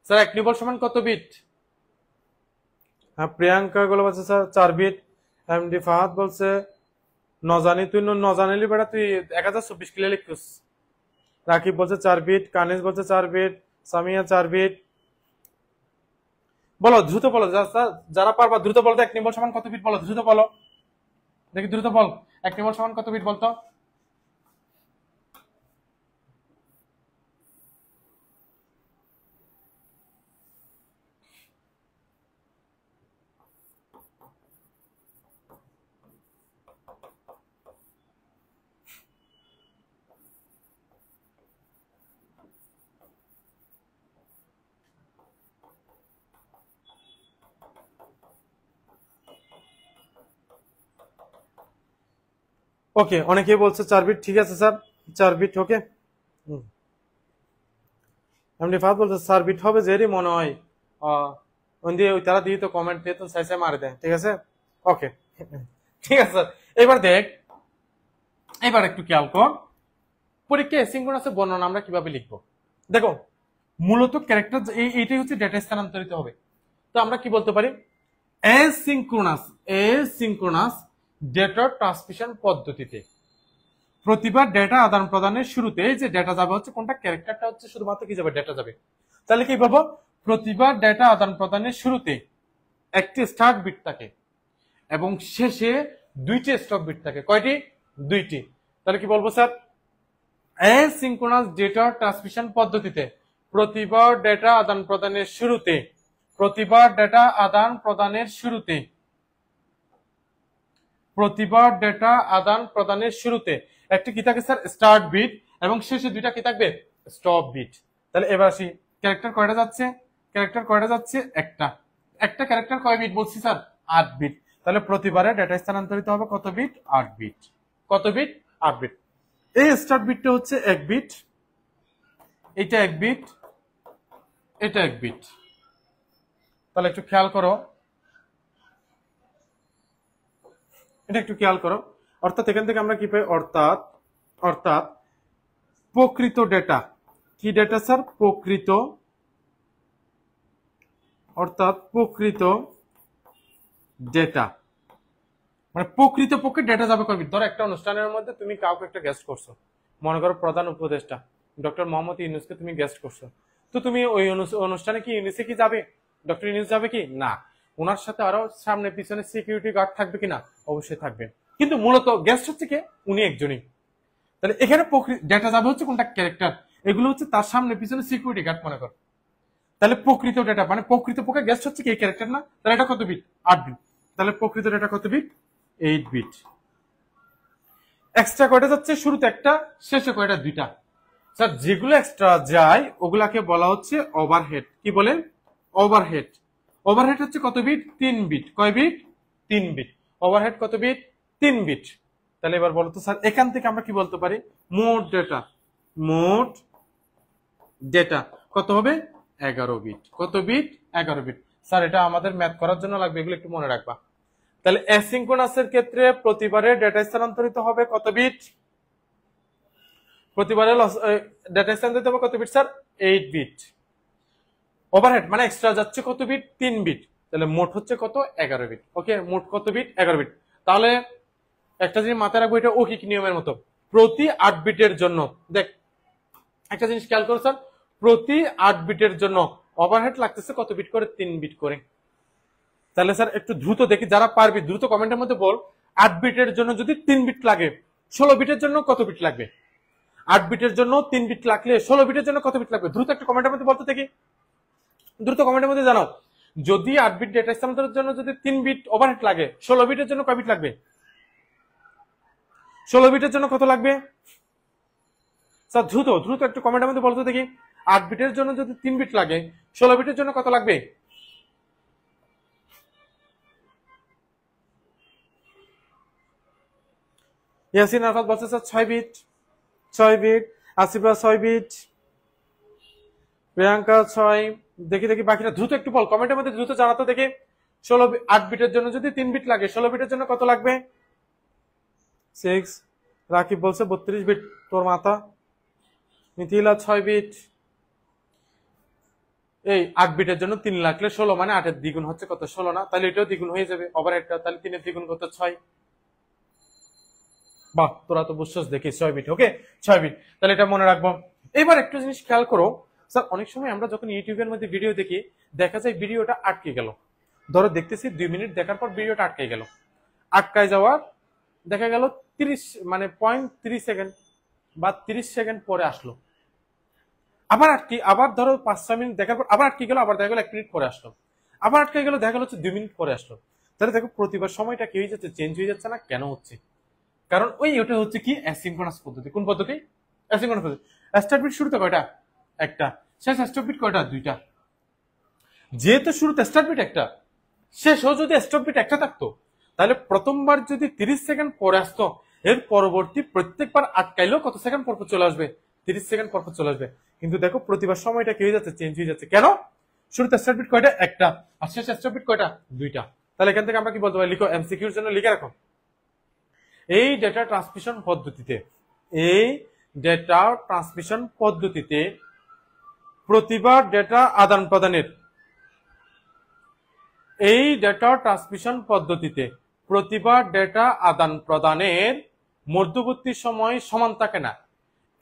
স্যার এক নিবল সমান কত বিট? হ্যাঁ, প্রিয়াঙ্কা গুলো বলছে স্যার 4 বিট। এমডি ফাহাদ বলছে ন জানি, তুই ন জানিলি বেটা, তুই 1024 কিলো লিখছিস। রাকিব বলছে 4 বিট, কানিজ বলছে 4 বিট, সামিয়া 4 বিট। বলো দ্রুত বলো, যারা পারবা দ্রুত বলো। এক নিবল সমান কত বিট বলো, দ্রুত বলো দেখি, দ্রুত বল। এক নিবল সমান কত বিট বলতো? ওকে, অনেকেই বলছে 4 বিট। ঠিক আছে স্যার, 4 বিট। ওকে, এমনি ফাহাদ বলছে 4 বিট হবে যেরই মনে হয়। তারা দিয়ে তো কমেন্ট দিয়ে তো সাইসাই মারে দেয়। ঠিক আছে, ওকে, ঠিক আছে স্যার। এবার দেখ, এবার একটু খেয়াল কর, পরীক্ষায় অ্যাসিনক্রোনাসের বর্ণনা আমরা কিভাবে লিখবো। দেখো, মূলত ক্যারেক্টার এইটাই হচ্ছে ডেটা স্থানান্তরিত হবে। তো আমরা কি বলতে পারি, অ্যাসিনক্রোনাস ডেটা ট্রান্সমিশন পদ্ধতিতে প্রতিবার ডেটা আদান প্রদানের শুরুতে যে ডেটা যাবে হচ্ছে কোনটা, ক্যারেক্টারটা হচ্ছে শুধুমাত্র কি যাবে, ডেটা যাবে। তাহলে কি বলবো, প্রতিবার ডেটা আদান প্রদানের শুরুতে একটি স্টার্ট বিট থাকে এবং শেষে 2টি স্টপ বিট থাকে। কয়টি? 2টি। তাহলে কি বলবো স্যার, অ্যাসিনক্রোনাস ডেটা ট্রান্সমিশন পদ্ধতিতে প্রতিবার ডেটা আদান প্রদানের শুরুতে প্রতিবার ডেটা আদান প্রদানের শুরুতে, প্রতিবার ডেটা আদান প্রদানের শুরুতে একটি কি থাকে স্যার? স্টার্ট বিট, এবং শেষে দুইটা কি থাকবে? Stop bit. তাহলে এবার আসি, ক্যারেক্টার কয়টা যাচ্ছে? ক্যারেক্টার কয়টা যাচ্ছে? একটা। একটা ক্যারেক্টার কয় বিট বলছি স্যার? 8 বিট। তাহলে প্রতিবারে ডেটা স্থানান্তরিত হবে কত বিট? 8 বিট। কত বিট? 8 বিট। এই স্টার্ট বিটটা হচ্ছে 1 বিট, এটা 1 বিট, এটা 1 বিট। তাহলে একটু খেয়াল করো, এটা একটু খেয়াল করো। অর্থাৎ এখান থেকে আমরা কি পাই? অর্থাৎ অর্থাৎ প্রকৃত ডেটা, কি ডেটা স্যার? প্রকৃত, অর্থাৎ প্রকৃত ডেটা, মানে প্রকৃত পক্ষে ডেটা যাবে কয় বিট? ধরো একটা অনুষ্ঠানের মধ্যে তুমি কাউকে একটা গেস্ট করছো, মনে করো প্রধান উপদেষ্টা ডক্টর মোহাম্মদ ইউনূসকে তুমি গেস্ট করছো, তো তুমি ওই অনুষ্ঠানে কি ইউনূসে কি যাবে? ডক্টর ইউনূস যাবে কি? না। ওনার সাথে আরো সামনে পিছনে সিকিউরিটি গার্ড থাকবে কিনা? অবশ্যই থাকবে। কিন্তু মূলত গেস্ট হচ্ছে কে? উনি একজনই। তাহলে এখানে ডেটা যাবে হচ্ছে কোনটা? ক্যারেক্টার। এগুলো হচ্ছে তার সামনে পিছনে সিকিউরিটি গার্ড মনে কর। তাহলে প্রকৃত ডেটা মানে প্রকৃত পক্ষে গেস্ট হচ্ছে কি? এই ক্যারেক্টার না? তাহলে এটা কত বিট? 8 বিট। তাহলে প্রকৃত ডেটা কত বিট? 8 বিট। এক্সট্রা কয়টা যাচ্ছে? শুরুতে একটা, শেষে কয়টা? দুইটা। স্যার যেগুলো এক্সট্রা যায় ওগুলাকে বলা হচ্ছে ওভারহেড। কি বলেন? ওভারহেড। ওভারহেড হচ্ছে কত বিট? 3 বিট। কয় বিট? 3 বিট। ওভারহেড কত বিট? 3 বিট। তাহলে এবার বলতো স্যার এখান থেকে আমরা কি বলতে পারি? মোট ডেটা, মোট ডেটা কত হবে? 11 বিট। কত বিট? 11 বিট। স্যার এটা আমাদের ম্যাথ করার জন্য লাগবে, এগুলো একটু মনে রাখবা। তাহলে অ্যাসিঙ্ক্রোনাসের ক্ষেত্রে প্রতিবারে ডেটা স্থানান্তরিত হবে কত বিট? প্রতিবারে ডেটা স্থানান্তরিত হবে কত বিট স্যার? 8 বিট। ওভারহেড মানে এক্সট্রা যাচ্ছে কত বিট? 3 বিট। তাহলে মোট হচ্ছে কত? 11 বিট। ওকে, মোট কত বিট? 11 বিট। তাহলে একটা জিনিস মাথায় রাখবো, এটা ওকিক নিয়মের মতো। প্রতি 8 বিটের জন্য, দেখ একটা জিনিস খেয়াল করো স্যার, প্রতি 8 বিটের জন্য ওভারহেড লাগতেছে কত বিট করে? 3 বিট করে। তাহলে স্যার একটু দ্রুত দেখি, যারা পারবি দ্রুত কমেন্টের মধ্যে বল, 8 বিটের জন্য যদি 3 বিট লাগে, 16 বিটের জন্য কত বিট লাগবে? 8 বিটের জন্য 3 বিট লাগলে 16 বিটের জন্য কত বিট লাগবে? দ্রুত একটা কমেন্টের মধ্যে বলতে দেখি, দ্রুত কমেন্টের মধ্যে জানাও। যদি 8 বিট ডেটা স্থানান্তরের জন্য যদি 3 বিট ওভারহেড লাগে, 16 বিটের জন্য কয় বিট লাগবে? 16 বিটের জন্য কত লাগবে? স্যার দ্রুত দ্রুত একটু কমেন্টের মধ্যে বলতে দেখি, 8 বিটের জন্য যদি 3 বিট লাগে, 16 বিটের জন্য কত লাগবে? ইয়াসিন আরাফাত বলছে sir 6 bit. 6 bit. Asifa 6 bit. Priyanka 6। দেখি দেখি বাকিরা দ্রুত একটু বল, কমেন্টের মধ্যে দ্রুত জানাতো দেখি। 8 বিটের জন্য যদি 3 বিট লাগে, 16 বিটের জন্য কত লাগবে? 6। রাকিব বলছে 32 বিট। তোর মাথা। মিথিলা 6 বিট। এই 8 বিটের জন্য 3 লাগলে 16 মানে 8 এর দ্বিগুণ হচ্ছে কত? 16 না? তাহলে এটাও দ্বিগুণ হয়ে যাবে ওভারহেডটা। তাহলে 3 এর দ্বিগুণ কত? 6। বাহ, তোরা তো বুঝছস দেখি 6 বিট। ওকে, 6 বিট। তাহলে এটা মনে রাখবো। এবার একটা জিনিস খেয়াল করো স্যার, অনেক সময় আমরা যখন ইউটিউবের মধ্যে ভিডিও দেখি, দেখা যায় ভিডিওটা আটকে গেল। ধরো দেখতেছি 2 মিনিট দেখার পর ভিডিওটা আটকে গেল। আটকায় যাওয়ার দেখা গেল 30 মানে 0.3 সেকেন্ড বা 30 সেকেন্ড পরে আসলো। আবার আটকে, আবার ধরো 5-6 মিনিট দেখার পর আবার আটকে গেল, আবার দেখা গেল 1 মিনিট পরে আসলো। আবার আটকে গেল, দেখা গেল 2 মিনিট পরে আসলো। তাহলে দেখো প্রতিবার সময়টা কি হয়ে যাচ্ছে? চেঞ্জ হয়ে যাচ্ছে না? কেন হচ্ছে? কারণ ওটা হচ্ছে কি? অ্যাসিঙ্ক্রোনাস পদ্ধতি। কোন পদ্ধতি? অ্যাসিঙ্ক্রোনাস পদ্ধতি। স্টার্ট বিট শুরুতে কয়টা? একটা। শেষ স্টপ বিট কয়টা? দুইটা। যেহেতু শুরুতে স্টার্ট বিট একটা, শেষও যদি স্টপ বিট একটা থাকতো, তাহলে প্রথমবার যদি 30 সেকেন্ড পরে আসতো, এর পরবর্তী প্রত্যেকবার আটকাইলেও কত সেকেন্ড পর চলে আসবে? 30 সেকেন্ড পর চলে আসবে। কিন্তু দেখো প্রতিবার সময়টা কি হয়ে যাচ্ছে? চেঞ্জ হয়ে যাচ্ছে। কেন? শুরুতে স্টার্ট বিট কয়টা? একটা। আর শেষ স্টপ বিট কয়টা? দুইটা। তাহলে এখান থেকে আমরা কি বলতে পারি? লিখো, এমসিকিউর জন্য লিখে রাখো। এই ডেটা ট্রান্সমিশন পদ্ধতিতে, এই ডেটা ট্রান্সমিশন পদ্ধতিতে প্রতিবার ডেটা আদান প্রদানের, এই ডেটা ট্রান্সমিশন পদ্ধতিতে প্রতিবার ডেটা আদান প্রদানের মধ্যবর্তী সময় সমান থাকে না।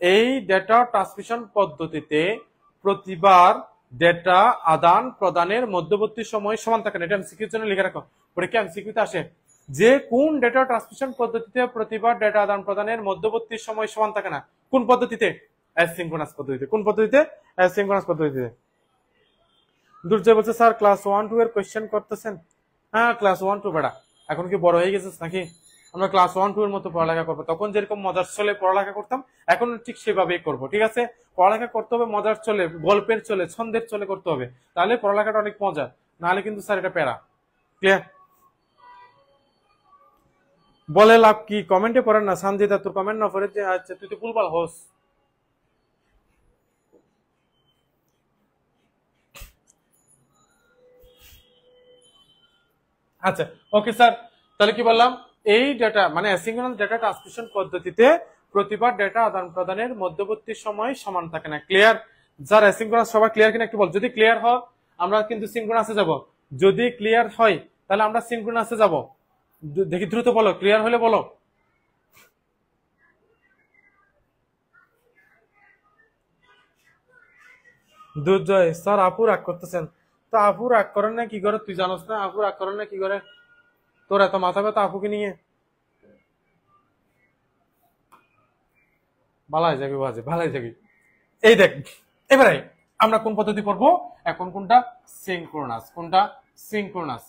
এই ডেটা ট্রান্সমিশন পদ্ধতিতে প্রতিবার ডেটা আদান প্রদানের মধ্যবর্তী সময় সমান থাকে না। এটা এমসিকিউর জন্য লিখে রাখো, পরীক্ষা এমসিকিউতে আসে যে কোন ডেটা ট্রান্সমিশন পদ্ধতিতে প্রতিবার ডেটা আদান প্রদানের মধ্যবর্তী সময় সমান থাকে না। কোন পদ্ধতিতে? অ্যাসিঙ্ক্রোনাস পদ্ধতিতে। কোন পদ্ধতিতে? অ্যাসিঙ্ক্রোনাস পদ্ধতিতে। দুর্জয় বলছে স্যার ক্লাস 1-2 এর কোশ্চেন করতেছেন। হ্যাঁ ক্লাস 1-2 বেড়া, এখন কি বড় হয়ে গেছিস নাকি? আমরা ক্লাস 1-2 এর মতো পড়ালেখা করবো। তখন যেরকম মজার চলে পড়ালেখা করতাম, এখন ঠিক সেভাবেই করবো। ঠিক আছে, পড়ালেখা করতে হবে মজার চলে, গল্পের চলে, ছন্দের চলে করতে হবে, তাহলে পড়ালেখাটা অনেক মজা, নাহলে কিন্তু স্যার এটা প্যারা। ক্লিয়ার? বলে লাভ কি? কমেন্টে পড়েন না সানজিদা, তোর কমেন্ট না পড়ে যে আচ্ছা তুই তো ভুলভাল হোস। আচ্ছা ওকে স্যার, তাহলে কি বললাম, এই ডেটা মানে অ্যাসিঙ্ক্রোনাস ডেটা ট্রান্সমিশন পদ্ধতিতে প্রতিবার ডেটা আদান প্রদানের মধ্যবর্তী সময় সমান থাকে না। ক্লিয়ার? যার অ্যাসিঙ্ক্রোনাস সবাই ক্লিয়ার কিনা একটু বল। যদি ক্লিয়ার হয় আমরা কিন্তু সিঙ্ক্রোনাসে যাব, যদি ক্লিয়ার হয় তাহলে আমরা সিঙ্ক্রোনাসে যাব। দেখি দ্রুত বলো, ক্লিয়ার হলে বলো। দুর্জয় স্যার আপু রাগ করতেছেন। তো আপু রাগ করেন না কি করে তুই জানোস না? আপু রাগ করেন না কি করে? তোর এত মাথা ব্যথা আপুকে নিয়ে? ভালাই যাবি বাজে, ভালাই যাবি। এই দেখ, এবারে আমরা কোন পদ্ধতি পড়বো এখন? কোনটা? সিঙ্ক্রোনাস। কোনটা? সিঙ্ক্রোনাস।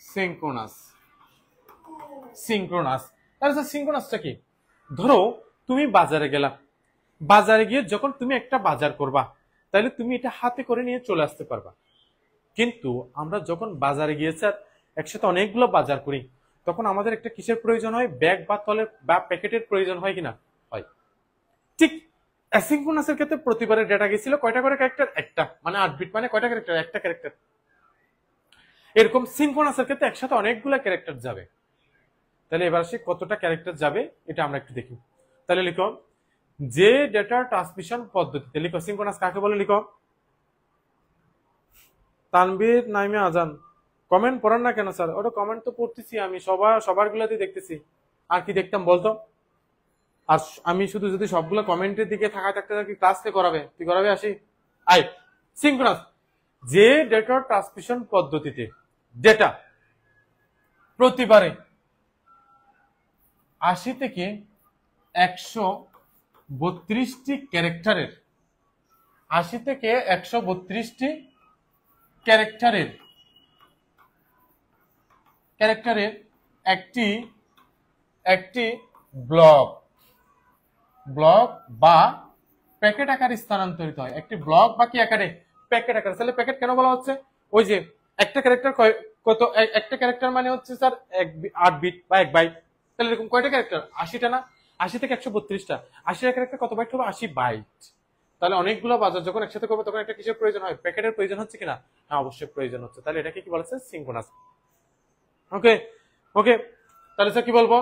সিঙ্ক্রোনাস। সিঙ্ক্রোনাস। তাহলে সিঙ্ক্রোনাসটা কি? ধরো তুমি বাজারে গেলা, বাজারে গিয়ে যখন তুমি একটা বাজার করবা, তাহলে তুমি এটা হাতে করে নিয়ে চলে আসতে পারবা। কিন্তু আমরা যখন বাজারে গিয়েছি আর একসাথে অনেকগুলো বাজার করি, তখন আমাদের একটা কিসের প্রয়োজন হয়? ব্যাগ বা তলের বা প্যাকেটের প্রয়োজন হয় কিনা? হয়। ঠিক অ্যাসিঙ্ক্রোনাসের ক্ষেত্রে প্রতিবারে ডেটা গেছিল কয়টা করে ক্যারেক্টার? একটা, মানে 8 বিট, মানে কয়টা ক্যারেক্টার? একটা ক্যারেক্টার। এরকম সিঙ্ক্রোনাসের ক্ষেত্রে একসাথে অনেকগুলো ক্যারেক্টার যাবে। তাহলে এবার সে কতটা ক্যারেক্টার যাবে এটা আমরা একটু দেখি। তাহলে লিখো, যে ডেটা ট্রান্সমিশন পদ্ধতিতে, লিখো সিঙ্ক্রোনাস কাকে বলে, লিখো। তানভীর নাইমে আজান, কমেন্ট পড়েন না কেন স্যার? ওটা কমেন্ট তো পড়তেছি আমি, সবার গুলাতেই দেখতেছি। আর কি দেখতাম বলতো? আর আমি শুধু যদি সবগুলো কমেন্টের দিকে থাকা থাকতে থাকি ক্লাস কে করাবে? তুই করাবে আসি? আই সিঙ্ক্রোনাস, যে ডেটা ট্রান্সমিশন পদ্ধতিতে ডেটা প্রতিবারে 80 থেকে 132টি ক্যারেক্টারের, 80 থেকে 132টি ক্যারেক্টারের ক্যারেক্টারের একটি একটি ব্লক ব্লক বা প্যাকেট আকারে স্থানান্তরিত হয়। একটি ব্লক বা কি আকারে? প্যাকেট আকারে। তাহলে প্যাকেট কেন বলা হচ্ছে? ওই যে একটা ক্যারেক্টার কত, একটা ক্যারেক্টার মানে হচ্ছে স্যার 8 বিট বা 1 বাইট। তাহলে এরকম কয়টা ক্যারেক্টার? 80টা না? 80 থেকে 132টা, 80 ক্যারেক্টার কত বাইট হবে? 80 বাইট। তাহলে অনেকগুলো বাজার যখন একসাথে করবো তখন একটা কিসের প্রয়োজন হয়? প্যাকেটের প্রয়োজন হচ্ছে কিনা? হ্যাঁ অবশ্যই প্রয়োজন হচ্ছে। তাহলে এটাকে কি বলেছে? সিঙ্ক্রোনাস। ওকে ওকে, তাহলে স্যার কি বলবো?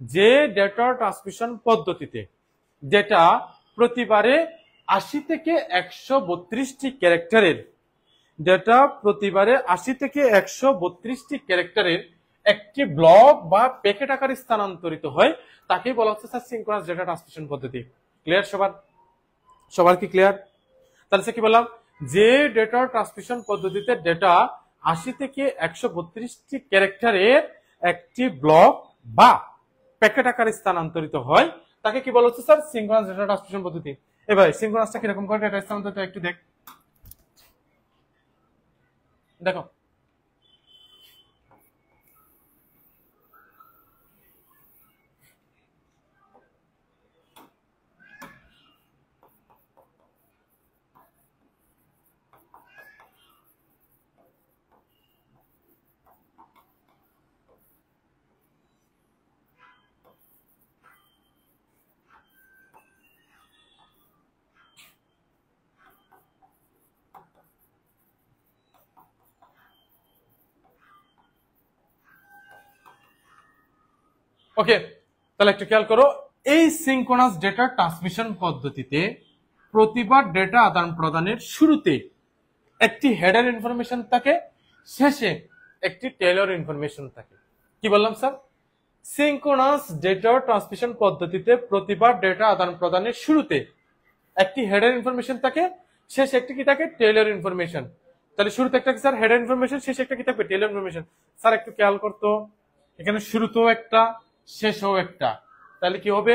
যে ডেটা ট্রান্সমিশন পদ্ধতিতে ডেটা প্রতিবারে 80 থেকে 132টি ক্যারেক্টারের, ডেটা প্রতিবারে 80 থেকে 132টি ক্যারেক্টারের একটি ব্লক বা প্যাকেট আকারে স্থানান্তরিত হয়, তাকেই বলা হচ্ছে স্যার সিঙ্ক্রোনাস ডেটা ট্রান্সমিশন পদ্ধতি। ক্লিয়ার সবার? সবার কি ক্লিয়ার? তাহলে সে কি বললাম, যে ডেটা ট্রান্সমিশন পদ্ধতিতে ডেটা 80 থেকে 132টি ক্যারেক্টারের একটি ব্লক বা প্যাকেট আকারে স্থানান্তরিত হয়, তাকে কি বলা হচ্ছে স্যার? সিঙ্ক্রোনাস ডেটা ট্রান্সমিশন পদ্ধতি। এবার সিঙ্ক্রোনাসটা কিরকম করে ডেটা স্থানান্তরিত একটু দেখো। ওকে, তাহলে একটু খেয়াল করো, এই সিঙ্ক্রোনাস ডেটা ট্রান্সমিশন পদ্ধতিতে প্রতিবার ডেটা আদান প্রদানের শুরুতে একটি হেডার ইনফরমেশন থাকে, শেষে একটি টেলর ইনফরমেশন থাকে। কি বললাম স্যার? সিঙ্ক্রোনাস ডেটা ট্রান্সমিশন পদ্ধতিতে প্রতিবার ডেটা আদান প্রদানের শুরুতে একটি হেডার ইনফরমেশন থাকে, শেষে একটি কি থাকে? Taylor information. তাহলে শুরুতে একটা কি স্যার? হেডার ইনফরমেশন, শেষে একটা কি থাকবে? Taylor information. স্যার একটু খেয়াল করতো, এখানে শুরুতেও একটা শেষেও একটা, তাহলে কি হবে?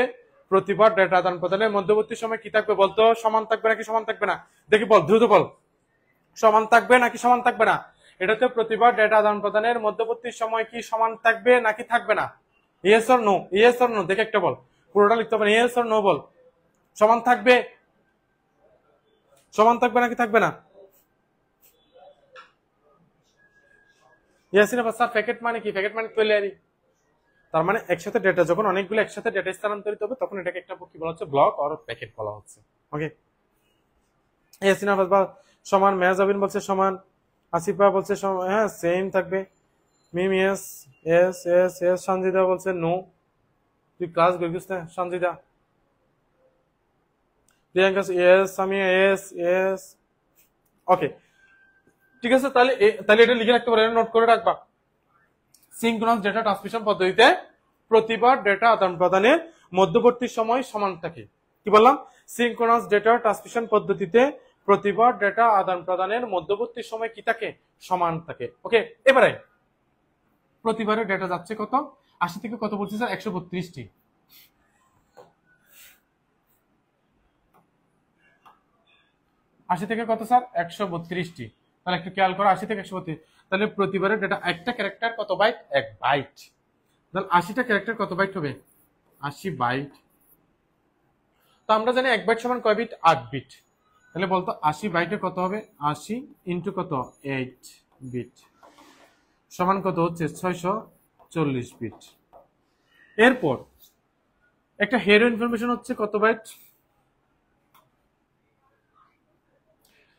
প্রতিবার ডেটা আদান প্রদানের মধ্যবর্তী সময় কি থাকবে বলতো? সমান থাকবে নাকি সমান থাকবে না? দেখি বল, দ্রুত বল, সমান থাকবে নাকি সমান থাকবে না? এটাতে প্রতিবার ডেটা আদান প্রদানের মধ্যবর্তী সময় কি সমান থাকবে নাকি থাকবে না? Yes or no, yes or no, দেখে একটা বল, পুরোটা লিখতে হবে, ইয়েস অর নো বল। সমান থাকবে, সমান থাকবে নাকি থাকবে না? ইয়াসিন আবার স্যার প্যাকেট মানে কি? প্যাকেট মানে কোয়ালিয়ারি, তার মানে একসাথে ডেটা যখন অনেকগুলো একসাথে ডেটা স্থানান্তরিত হবে তখন এটাকে একটা কি বলা হচ্ছে? ব্লক অর প্যাকেট বলা হচ্ছে। ওকে, ইয়াসিন আবার সমান, মেহজাবিন বলছে সমান, আসিফা বলছে সমান, হ্যাঁ সেম থাকবে। Mim yes, yes yes yes, Sanjida বলছে নো, তুই ক্লাস গেছিস না সঞ্জিদা? প্রিয়াঙ্কা এস, আমি এস এস। ওকে ঠিক আছে, তাহলে তাহলে এটা লিখে রাখতে পারো, নোট করে রাখবা। সিনক্রোনাস ডেটা ট্রান্সমিশন পদ্ধতিতে প্রতিবার ডেটা আদান প্রদানের মধ্যবর্তী সময় সমান থাকে। কি বললাম? সিনক্রোনাস ডেটা ট্রান্সমিশন পদ্ধতিতে প্রতিবার ডেটা আদান প্রদানের মধ্যবর্তী সময় কি থাকে? সমান থাকে। ওকে, এবারে প্রতিবারে ডেটা যাচ্ছে কত? 80 থেকে কত বলছি স্যার? 132টি। 80 থেকে কত স্যার? 132টি। তাহলে একটু খেয়াল করো, 80 থেকে 132, তাহলে প্রতিবারের ডেটা একটা ক্যারেক্টার কত বাইট? 1 বাইট। তাহলে 80টা ক্যারেক্টার কত বাইট হবে? 80 বাইট। তো আমরা জানি 1 বাইট সমান কয় বিট? 8 বিট। তাহলে বলতো 80 বাইটে কত হবে? 80 ইন্টু কত? 8 বিট সমান কত হচ্ছে? 640 বিট। এরপর একটা হেরো ইনফরমেশন হচ্ছে কত বাইট?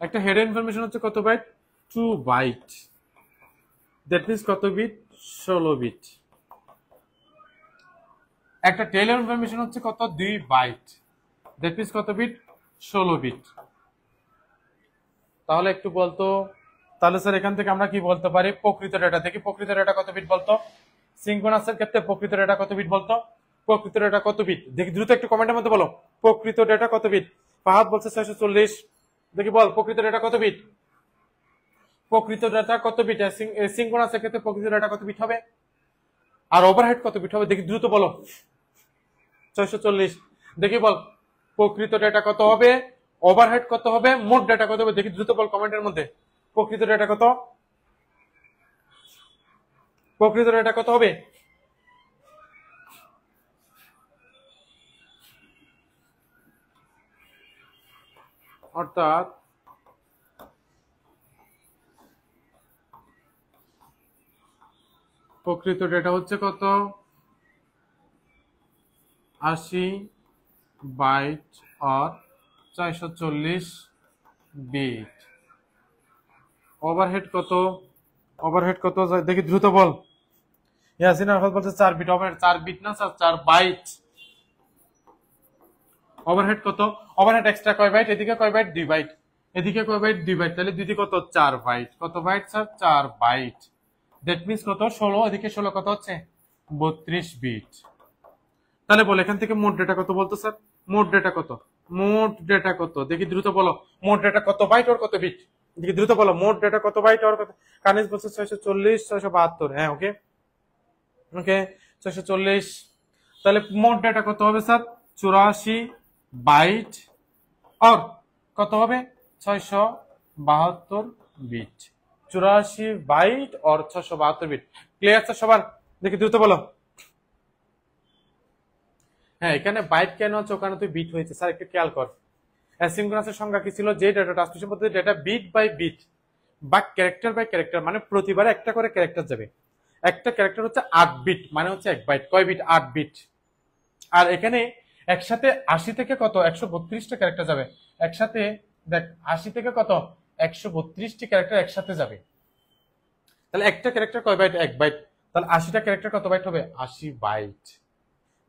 একটা হেডার ইনফরমেশন হচ্ছে কত বাইট? 2 বাইট। দ্যাট মিন্স কত বিট? 16 বিট। একটা টেইলর ইনফরমেশন হচ্ছে কত? 2 বাইট। দ্যাট মিন্স কত বিট? 16 বিট। তাহলে একটু বলতো, তাহলে স্যার এখান থেকে আমরা কি বলতে পারি? প্রকৃত ডেটা থেকে প্রকৃত ডেটা কত বিট বলতো? সিনক্রোনাসের ক্ষেত্রে প্রকৃত ডেটা কত বিট বলতো? প্রকৃত ডেটা কত বিট? দেখি দ্রুত একটু কমেন্টের মধ্যে বলো, প্রকৃত ডেটা কত বিট? ফাহাদ বলছে 640। দেখি বল, প্রকৃত ডেটা কত বিট? প্রকৃত ডেটা কত বিট? সিনক্রোনাসের ক্ষেত্রে প্রকৃত ডেটা কত বিট হবে? আর ওভারহেড কত বিট হবে? দেখি দ্রুত বলো। 640। দেখি বল, প্রকৃত ডেটা কত হবে, ওভারহেড কত হবে, মোট ডেটা কত হবে? দেখি দ্রুত বল কমেন্টের মধ্যে, প্রকৃত ডেটা কত? প্রকৃত ডেটা কত হবে? অর্থাৎ প্রকৃত ডেটা হচ্ছে কত? 80 বাইট আর 440 বিট। ওভারহেড কত? ওভারহেড কত? দেখি দ্রুত বল। ইয়াসিন আরফাত বলছে 4 বিট। ওভারহেড 4 বিট না স্যার, 4 বাইট। ওভারহেড কত? ওভারহেড এক্সট্রা কয় বাইট? এদিকে কয় বাইট? 2 বাইট। এদিকে কয় বাইট? 2 বাইট। তাহলে দুই কত? 4 বাইট। কত byte sir? 4 byte. That means কত? 16। এদিকে 16 কত হচ্ছে? 32 বিট। তাহলে বল এখান থেকে মোট ডেটা কত বলতো স্যার? মোট ডেটা কত? মোট ডেটা কত? দেখি দ্রুত বলো, মোট ডেটা কত বাইট আর কত বিট? দেখি দ্রুত বলো, মোট ডেটা কত বাইট আর কত? কানিস বলছে 640, 672। হ্যাঁ ওকে, ওকে 640। তাহলে মোট ডেটা কত হবে স্যার? 84 বাইট আর কত হবে? 672 বিট। 84 বাইট আর 672 বিট। ক্লিয়ার স্যার সবার? দেখি দ্রুত বলো। হ্যাঁ, এখানে বাইট কেন হচ্ছে? ওখানে তুই বিট হয়েছে স্যার, একটু খেয়াল কর। অ্যাসিনক্রোনাসের সংজ্ঞা কি ছিল? যে ডেটা ট্রান্সমিশন পদ্ধতি ডেটা বিট বাই বিট বা ক্যারেক্টার বাই ক্যারেক্টার, মানে প্রতিবারে একটা করে ক্যারেক্টার যাবে। একটা ক্যারেক্টার হচ্ছে 8 বিট, মানে হচ্ছে 1 বাইট। কয় বিট? 8 বিট। আর এখানে একসাথে 80 থেকে কত? 132টা ক্যারেক্টার যাবে একসাথে। দেখ 80 থেকে কত? 132টি ক্যারেক্টার একসাথে যাবে। তাহলে একটা ক্যারেক্টার কয় বাইট? 1 বাইট। তাহলে 80টা ক্যারেক্টার কত বাইট হবে? 80 বাইট।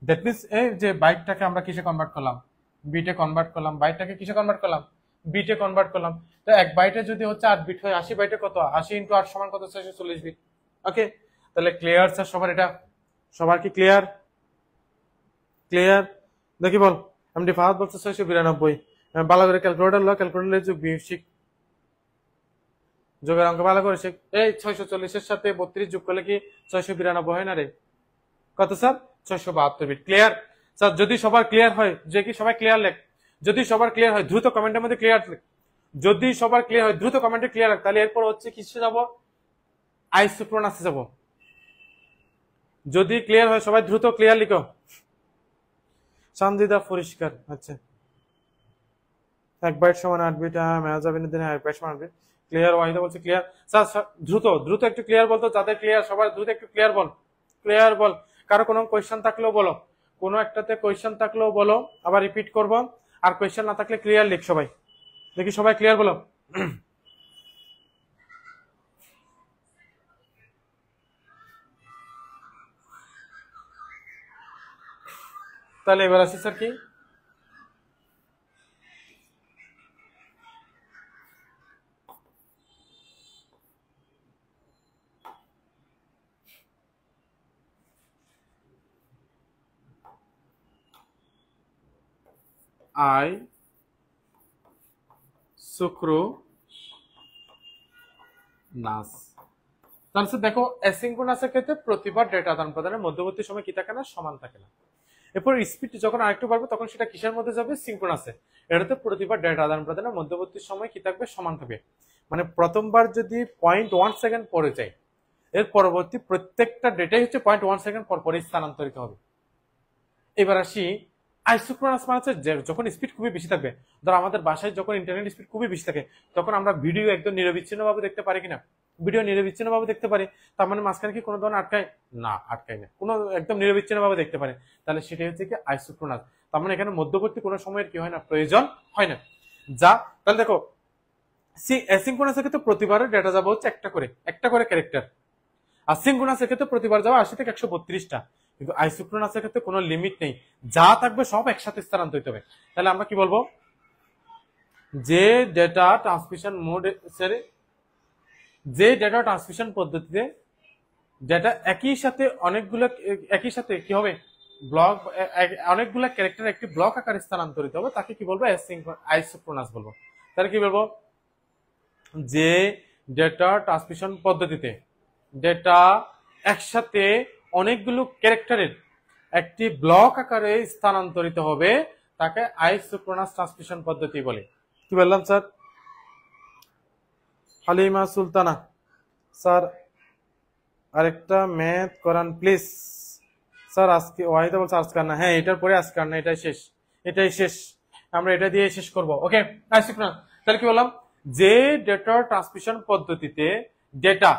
দ্যাট মিনস এই যে বাইটটাকে আমরা কিসে কনভার্ট করলাম? বিটে কনভার্ট করলাম। বাইটটাকে কিসে কনভার্ট করলাম? বিটে কনভার্ট করলাম। তো 1 বাইটে যদি হচ্ছে 8 বিট হয়, 80 বাইটে কত? 80 ইন্টু 8 সমান কত? 640 বিট। ওকে, তাহলে ক্লিয়ার স্যার সবার? এটা সবার কি ক্লিয়ার? ক্লিয়ার? দেখি বল। এমডি ফাহাদ বলছে 692। ভালো করে ক্যালকুলেটর লো, ক্যালকুলেটর যোগ বিয়োগ যোগের অঙ্ক ভালো করে শেখ। এই 640 এর সাথে 32 যোগ করলে কি 692 হয় না রে? কত স্যার? 672 বিট। ক্লিয়ার? স্যার যদি সবার ক্লিয়ার হয়, যে কি সবাই ক্লিয়ার লেখ, যদি সবার ক্লিয়ার হয় দ্রুত কমেন্টের মধ্যে ক্লিয়ার লেখ, যদি সবার ক্লিয়ার হয় দ্রুত কমেন্টে ক্লিয়ার লেখ। তাহলে এরপর হচ্ছে কিসে যাব, আইসোক্রোনাসে যাব। যদি ক্লিয়ার হয় সবাই দ্রুত ক্লিয়ার লিখো। সঞ্জিদা পরিষ্কার, আচ্ছা 1 বাইট সমান 8 বিট, মেয়াজাবিনের দিনে 1 বাইট সমান 8 বিট। ক্লিয়ার, ওয়াহিদা বলছে ক্লিয়ার। স্যার দ্রুত দ্রুত একটু ক্লিয়ার বলতো, যাদের ক্লিয়ার সবাই দ্রুত একটু ক্লিয়ার বল, ক্লিয়ার বল। কারো কোনো কোয়েশ্চেন থাকলেও বলো, কোনো একটাতে কোয়েশ্চেন থাকলেও বলো, আবার রিপিট করব। আর কোয়েশ্চেন না থাকলে ক্লিয়ার লিখ সবাই, দেখি সবাই ক্লিয়ার বলো। তাহলে এবার আসি স্যার কি, আই সুক্রোনাস। তাহলে দেখো অ্যাসিঙ্ক্রোনাসের ক্ষেত্রে প্রতিবার ডেটা আদান প্রদানের মধ্যবর্তী সময় কি থাকে না, সমান থাকে না। এরপর স্পিড যখন আরেকটু বাড়বে তখন সেটা কিসের মধ্যে যাবে, সিঙ্ক্রোনাসে। এটাতে প্রতিবার ডেটা আদান প্রদানের মধ্যবর্তী সময় কি থাকবে, সমান থাকবে। মানে প্রথমবার যদি 0.1 সেকেন্ড পরে যায়, এর পরবর্তী প্রত্যেকটা ডেটাই হচ্ছে 0.1 সেকেন্ড পর পরে স্থানান্তরিত হবে। এবার আসি আইসোক্রোনাস, মানে হচ্ছে যখন স্পিড খুবই বেশি থাকবে। ধর আমাদের বাসায় যখন ইন্টারনেট স্পিড খুবই বেশি থাকে, তখন আমরা ভিডিও একদম নিরবিচ্ছিন্ন ভাবে দেখতে পারি কিনা, ভিডিও নিরবিচ্ছিন্ন ভাবে দেখতে পারি। তার মানে মাঝখানে কি কোনো ধরনের আটকায় না, আটকায় না, কোনো একদম নিরবিচ্ছিন্ন ভাবে দেখতে পারে। তাহলে সেটাই হচ্ছে কি আইসোক্রোনাস। তার মানে এখানে মধ্যবর্তী কোনো সময়ের কি হয় না, প্রয়োজন হয় না। যা তাহলে দেখো অ্যাসিঙ্ক্রোনাসের ক্ষেত্রে প্রতিবারের ডেটা যাবে হচ্ছে একটা করে ক্যারেক্টার। আর সিঙ্ক্রোনাসের ক্ষেত্রে প্রতিবার যাবে 80 থেকে 132টা। কিন্তু আইসোক্রোনাসের ক্ষেত্রে কোনো লিমিট নেই, যা থাকবে সব একসাথে স্থানান্তরিত হবে। তাহলে আমরা কি বলবো, যে ডেটা ট্রান্সমিশন মোড, যে ডেটা ট্রান্সমিশন পদ্ধতিতে ডেটা একই সাথে কি হবে, ব্লক, অনেকগুলা ক্যারেক্টার একটি ব্লক আকারে স্থানান্তরিত হবে, তাকে কি বলবো, আইসোক্রোনাস বলবো। তাহলে কি বলবো, যে ডেটা ট্রান্সমিশন পদ্ধতিতে ডেটা একসাথে অনেকগুলো ক্যারেক্টারের একটি ব্লক আকারে স্থানান্তরিত হবে, তাকে আইসোক্রোনাস ট্রান্সমিশন পদ্ধতি বলে। কি বললাম স্যার? হালিমা সুলতানা, স্যার আরেকটা ম্যাথ করান প্লিজ। স্যার আজকে, ওয়াহিদা বলছে আজকে না, হ্যাঁ এটার পরে আজকে না, এটাই শেষ, এটাই শেষ, আমরা এটা দিয়ে শেষ করব। ওকে আইসোক্রোনাস। তাহলে কি বললাম, যে ডেটা ট্রান্সমিশন পদ্ধতিতে ডেটা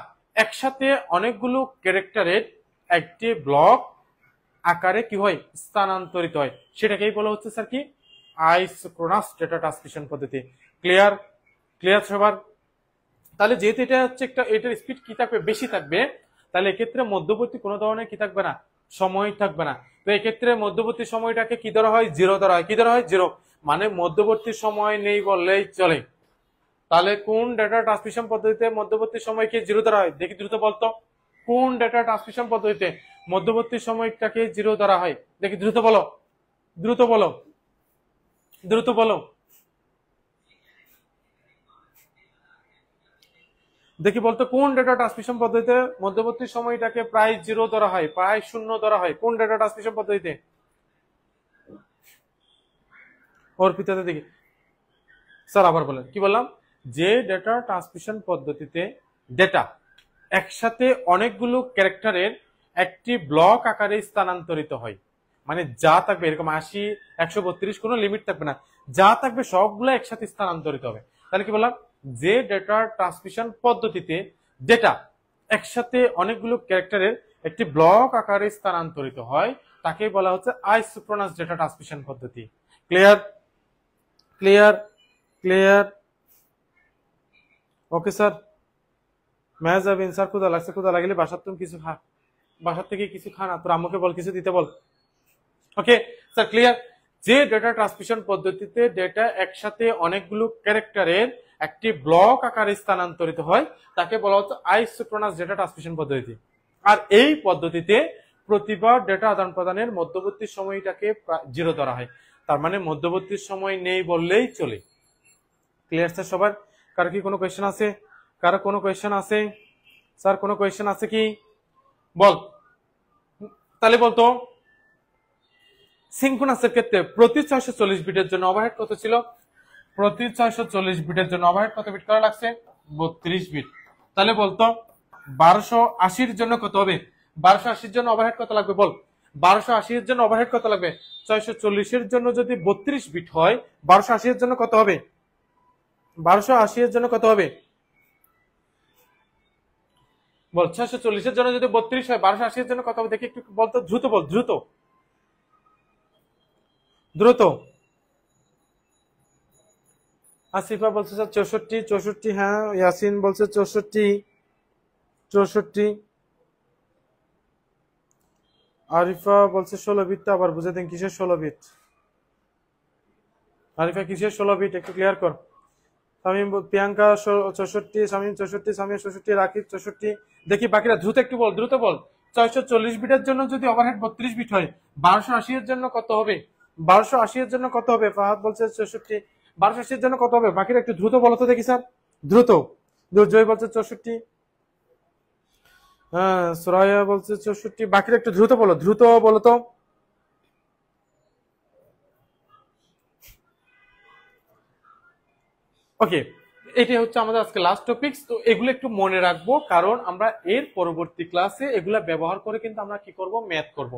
একসাথে অনেকগুলো ক্যারেক্টারের একটি ব্লক আকারে কি হয়, স্থানান্তরিত হয়, সেটাকেই বলা হচ্ছে স্যার কি, আইসোক্রোনাস ডেটা ট্রান্সমিশন পদ্ধতি। ক্লিয়ার? ক্লিয়ার সবার? তাহলে যেহেতু এটা হচ্ছে একটা, এটার স্পিড কি থাকবে, বেশি থাকবে, তাহলে এক্ষেত্রে মধ্যবর্তী কোনো ধরনের কি থাকবে না, সময় থাকবে না। তো এক্ষেত্রে মধ্যবর্তী সময়টাকে কি ধরা হয়, জিরো ধরা হয়। কি ধরা হয়, জিরো। মানে মধ্যবর্তী সময় নেই বললেই চলে। তাহলে কোন ডেটা ট্রান্সমিশন পদ্ধতিতে মধ্যবর্তী সময়কে জিরো ধরা হয়, দেখি দ্রুত বলতো, কোন ডেটা ট্রান্সমিশন পদ্ধতিতে মধ্যবর্তী সময়টাকে জিরো ধরা হয়, দেখি দ্রুত বলো, দ্রুত বলো, দ্রুত বলো, দেখি বলতো কোন ডেটা ট্রান্সমিশন পদ্ধতিতে মধ্যবর্তী সময়টাকে প্রায় জিরো ধরা হয়, প্রায় শূন্য ধরা হয়, কোন ডেটা ট্রান্সমিশন পদ্ধতিতে? অর্পিতাতে দেখি। স্যার আবার বলেন, কি বললাম, যে ডেটা ট্রান্সমিশন পদ্ধতিতে ডেটা একসাথে অনেকগুলো ক্যারেক্টারের একটি ব্লক আকারে স্থানান্তরিত হয়, মানে যা থাকবে এরকম 80, 132 কোনো লিমিট থাকবে না, যা থাকবে সবগুলো একসাথে স্থানান্তরিত হবে। তাহলে কি বললাম, যে ডেটা ট্রান্সমিশন পদ্ধতিতে ডেটা একসাথে অনেকগুলো ক্যারেক্টারের একটি ব্লক আকারে স্থানান্তরিত হয়, তাকে বলা হচ্ছে আইসোক্রোনাস ডেটা ট্রান্সমিশন পদ্ধতি। Clear? Clear? Clear? Okay sir. Mehjabin, sir ক্ষুধা লাগছে, ক্ষুধা লাগলে বাসার তুমি কিছু খা, বাসার থেকে কিছু খা না, তোর আম্মুকে বল কিছু দিতে বল। Okay sir clear? যে ডেটা ট্রান্সমিশন পদ্ধতিতে ডেটা একসাথে অনেকগুলো ক্যারেক্টারের একটি ব্লক আকারে স্থানান্তরিত হয়, তাকে বলা হচ্ছে আইসোক্রোনাস ডেটা ট্রান্সমিশন পদ্ধতি। আর এই পদ্ধতিতে প্রতিবার ডেটা আদান প্রদানের মধ্যবর্তী সময়টাকে জিরো ধরা হয়, তার মানে মধ্যবর্তী সময় নেই বললেই চলে। ক্লিয়ার স্যার সবার? কারো কি কোনো কোয়েশ্চেন আছে? কারো কোনো কোয়েশ্চেন আছে? স্যার কোনো কোয়েশ্চেন আছে কি, বল, তাহলে বলতো সিনক্রোনাসের ক্ষেত্রে প্রতি 640 বিটের জন্য ওভারহেড কত ছিল? প্রতি 640 বিটের জন্য ওভারহেড কত বিট করা লাগছে? 32 বিট। তাহলে বলতো 1280 জন্য কত হবে? 1280 জন্য ওভারহেড কত লাগবে বল? 1280 এর জন্য ওভারহেড কত লাগবে? 640 এর জন্য যদি 32 বিট হয়, 1280 এর জন্য কত হবে? 1280 এর জন্য কত হবে বল? 640 এর জন্য যদি 32 হয়, 1280 এর জন্য কত হবে দেখি একটু বলতো, দ্রুত বল, দ্রুত দ্রুত। আসিফা বলছে স্যার 64, 64, হ্যাঁ। ইয়াসিন বলছে 64, 64। আরিফা বলছে 16 বিটটা আবার বুঝে দেন, কিসের 16 বিট? আরিফা কিসের 16 বিট একটু ক্লিয়ার কর। শামীম, প্রিয়াঙ্কা 64, শামীম 64, শামীম 64, রাকিব 64। দেখি বাকিরা দ্রুত একটু বল, দ্রুত বল। 640 বিটের জন্য যদি ওভারহেড 32 বিট হয়, 1280 এর জন্য কত হবে? 1280 এর জন্য কত হবে? ফাহাদ বলছে 64, 1280 এর জন্য কত হবে? বাকিরা একটু দ্রুত বলো তো দেখি স্যার, দ্রুত। জয় বলছে 64, হ্যাঁ। সুরাইয়া বলছে 64, বাকিরা একটু দ্রুত বলো, দ্রুত বলো তো। ওকে, এটাই হচ্ছে আমাদের আজকে লাস্ট টপিকস। তো এগুলো একটু মনে রাখবো, কারণ আমরা এর পরবর্তী ক্লাসে এগুলা ব্যবহার করে কিন্তু আমরা কি করব? ম্যাথ করব।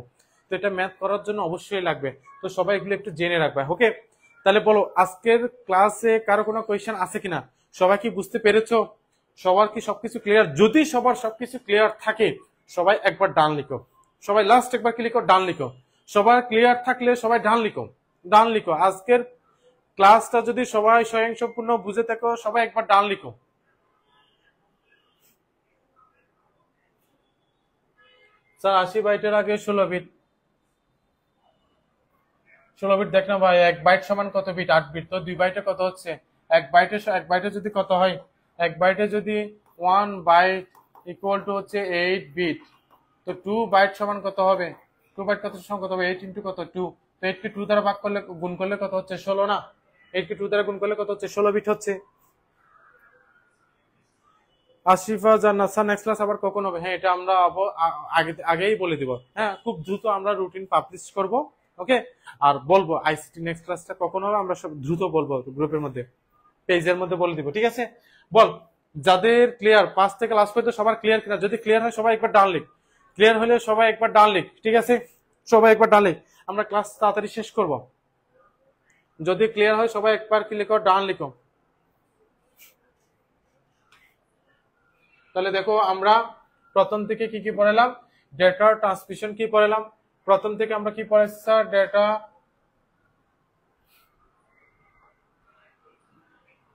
তো এটা ম্যাথ করার জন্য অবশ্যই লাগবে, তো সবাই এগুলো একটু জেনে রাখবে। ওকে, তাহলে বলো আজকের ক্লাসে কারো কোনো কোয়েশ্চেন আছে কিনা? সবাই কি বুঝতে পেরেছো? সবার কি সবকিছু ক্লিয়ার? যদি সবার সবকিছু ক্লিয়ার থাকে, সবাই একবার ডান লিখো। সবাই লাস্ট একবার কি লিখো? ডান লিখো। সবার ক্লিয়ার থাকলে সবাই ডান লিখো, ডান লিখো। আজকের ক্লাসটা যদি সবাই স্বয়ংসম্পূর্ণ বুঝে থাকো, সবাই একবার ডান লিখো। স্যার 80 বাইটের আগে 16 বিট। 16 বিট দেখ না ভাই, 1 বাইট সমান কত বিট? 8 বিট। তো 2 বাইটে কত হচ্ছে? 1 বাইটে যদি কত হয়? 1 বাইটে যদি 1 বাইট ইকুয়াল টু হচ্ছে 8 বিট, তো 2 বাইট সমান কত হবে? 2 বাইট কত সমান কত হবে? 8 ইন্টু কত? 2। তো 8 কে 2 দ্বারা ভাগ করলে, গুণ করলে কত হচ্ছে? 16 না? 8 কে 2 দ্বারা গুণ করলে কত হচ্ছে? 16 বিট হচ্ছে। আশিফা জান্নাত স্যার নেক্সট ক্লাস আবার কখন হবে? হ্যাঁ, এটা আমরা আগেই বলে দিব। হ্যাঁ, খুব দ্রুত আমরা রুটিন পাবলিশ করব। ওকে, আর বলবো আইসিটি নেক্সট ক্লাসটা কখন হবে আমরা সব দ্রুত বলবো, গ্রুপের মধ্যে, পেজের মধ্যে বলে দিব। ঠিক আছে, বল যাদের ক্লিয়ার, 5 থেকে লাস্ট পর্যন্ত সবার ক্লিয়ার কিনা? যদি ক্লিয়ার হয় সবাই একবার ডান লিখ। ক্লিয়ার হলে সবাই একবার ডান লিখ। ঠিক আছে, সবাই একবার ডান লিখ, আমরা ক্লাস তাড়াতাড়ি শেষ করব। যদি ক্লিয়ার হয় সবাই একবার কি লিখো? ডান লিখো। তাহলে দেখো আমরা প্রথম থেকে কি কি পড়ালাম? ডেটা ট্রান্সমিশন কি পড়ালাম? প্রথম থেকে আমরা কি পড়াইছি স্যার?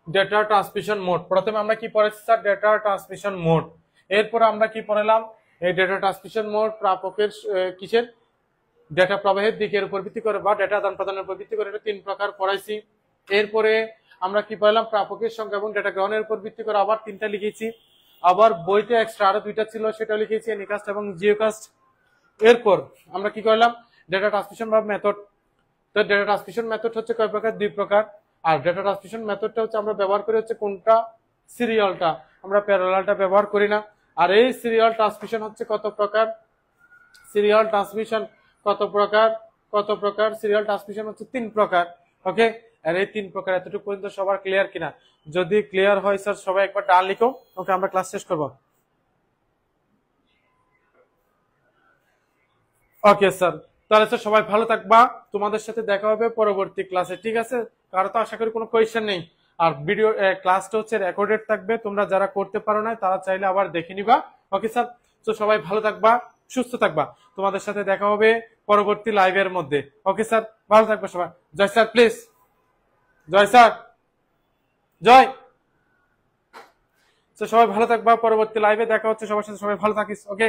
Data transmission mode. প্রথমে আমরা কি পড়াইছি স্যার? Data transmission mode. এরপরে আমরা কি পড়ালাম? এই ডেটা ট্রান্সমিশন মোড প্রাপকের কিসের? ডেটা প্রবাহের দিকের উপর ভিত্তি করে বা ডেটা আদান প্রদানের উপর ভিত্তি করে, এটা 3 প্রকার পড়াইছি। এরপরে আমরা কি পড়লাম? প্রাপকের সংখ্যা এবং ডেটা গ্রহণের উপর ভিত্তি করে আবার 3টা লিখেছি। আবার বইতে এক্সট্রা আরো 2টা ছিল, সেটা লিখেছি, এনিকাস্ট এবং জিওকাস্ট। এরপর আমরা কি করলাম? ডেটা ট্রান্সমিশন বা মেথড। তো ডেটা ট্রান্সমিশন মেথড হচ্ছে কয় প্রকার? 2 প্রকার। আর ডেটা ট্রান্সমিশন মেথডটা হচ্ছে আমরা ব্যবহার করি হচ্ছে কোনটা? সিরিয়ালটা, আমরা প্যারালালটা ব্যবহার করি না। আর এই সিরিয়াল ট্রান্সমিশন হচ্ছে কত প্রকার? সিরিয়াল ট্রান্সমিশন কত প্রকার? কত প্রকার? সিরিয়াল ট্রান্সমিশন হচ্ছে 3 প্রকার। ওকে, আর এই 3 প্রকার এতটুকু পর্যন্ত সবার ক্লিয়ার কিনা? যদি ক্লিয়ার হয় স্যার সবাই একবার ডান লিখো। ওকে, আমরা ক্লাস শেষ করব। ওকে স্যার, তাহলে স্যার সবাই ভালো থাকবা। তোমাদের সাথে দেখা হবে পরবর্তী ক্লাসে। ঠিক আছে, কারো তো আশা করি কোনো কোয়েশ্চেন নেই। আর ভিডিও ক্লাসটা হচ্ছে রেকর্ডেড থাকবে, তোমরা যারা করতে পারো না তারা চাইলে আবার দেখে নিবা। ওকে স্যার, তো সবাই ভালো থাকবা, সুস্থ থাকবা। তোমাদের সাথে দেখা হবে পরবর্তী লাইভের মধ্যে। ওকে স্যার, ভালো থাকবে সবাই। জয় স্যার প্লিজ, জয় স্যার, জয়। তো সবাই ভালো থাকবা, পরবর্তী লাইভে দেখা হচ্ছে সবার সাথে। সবাই ভালো থাকিস। ওকে।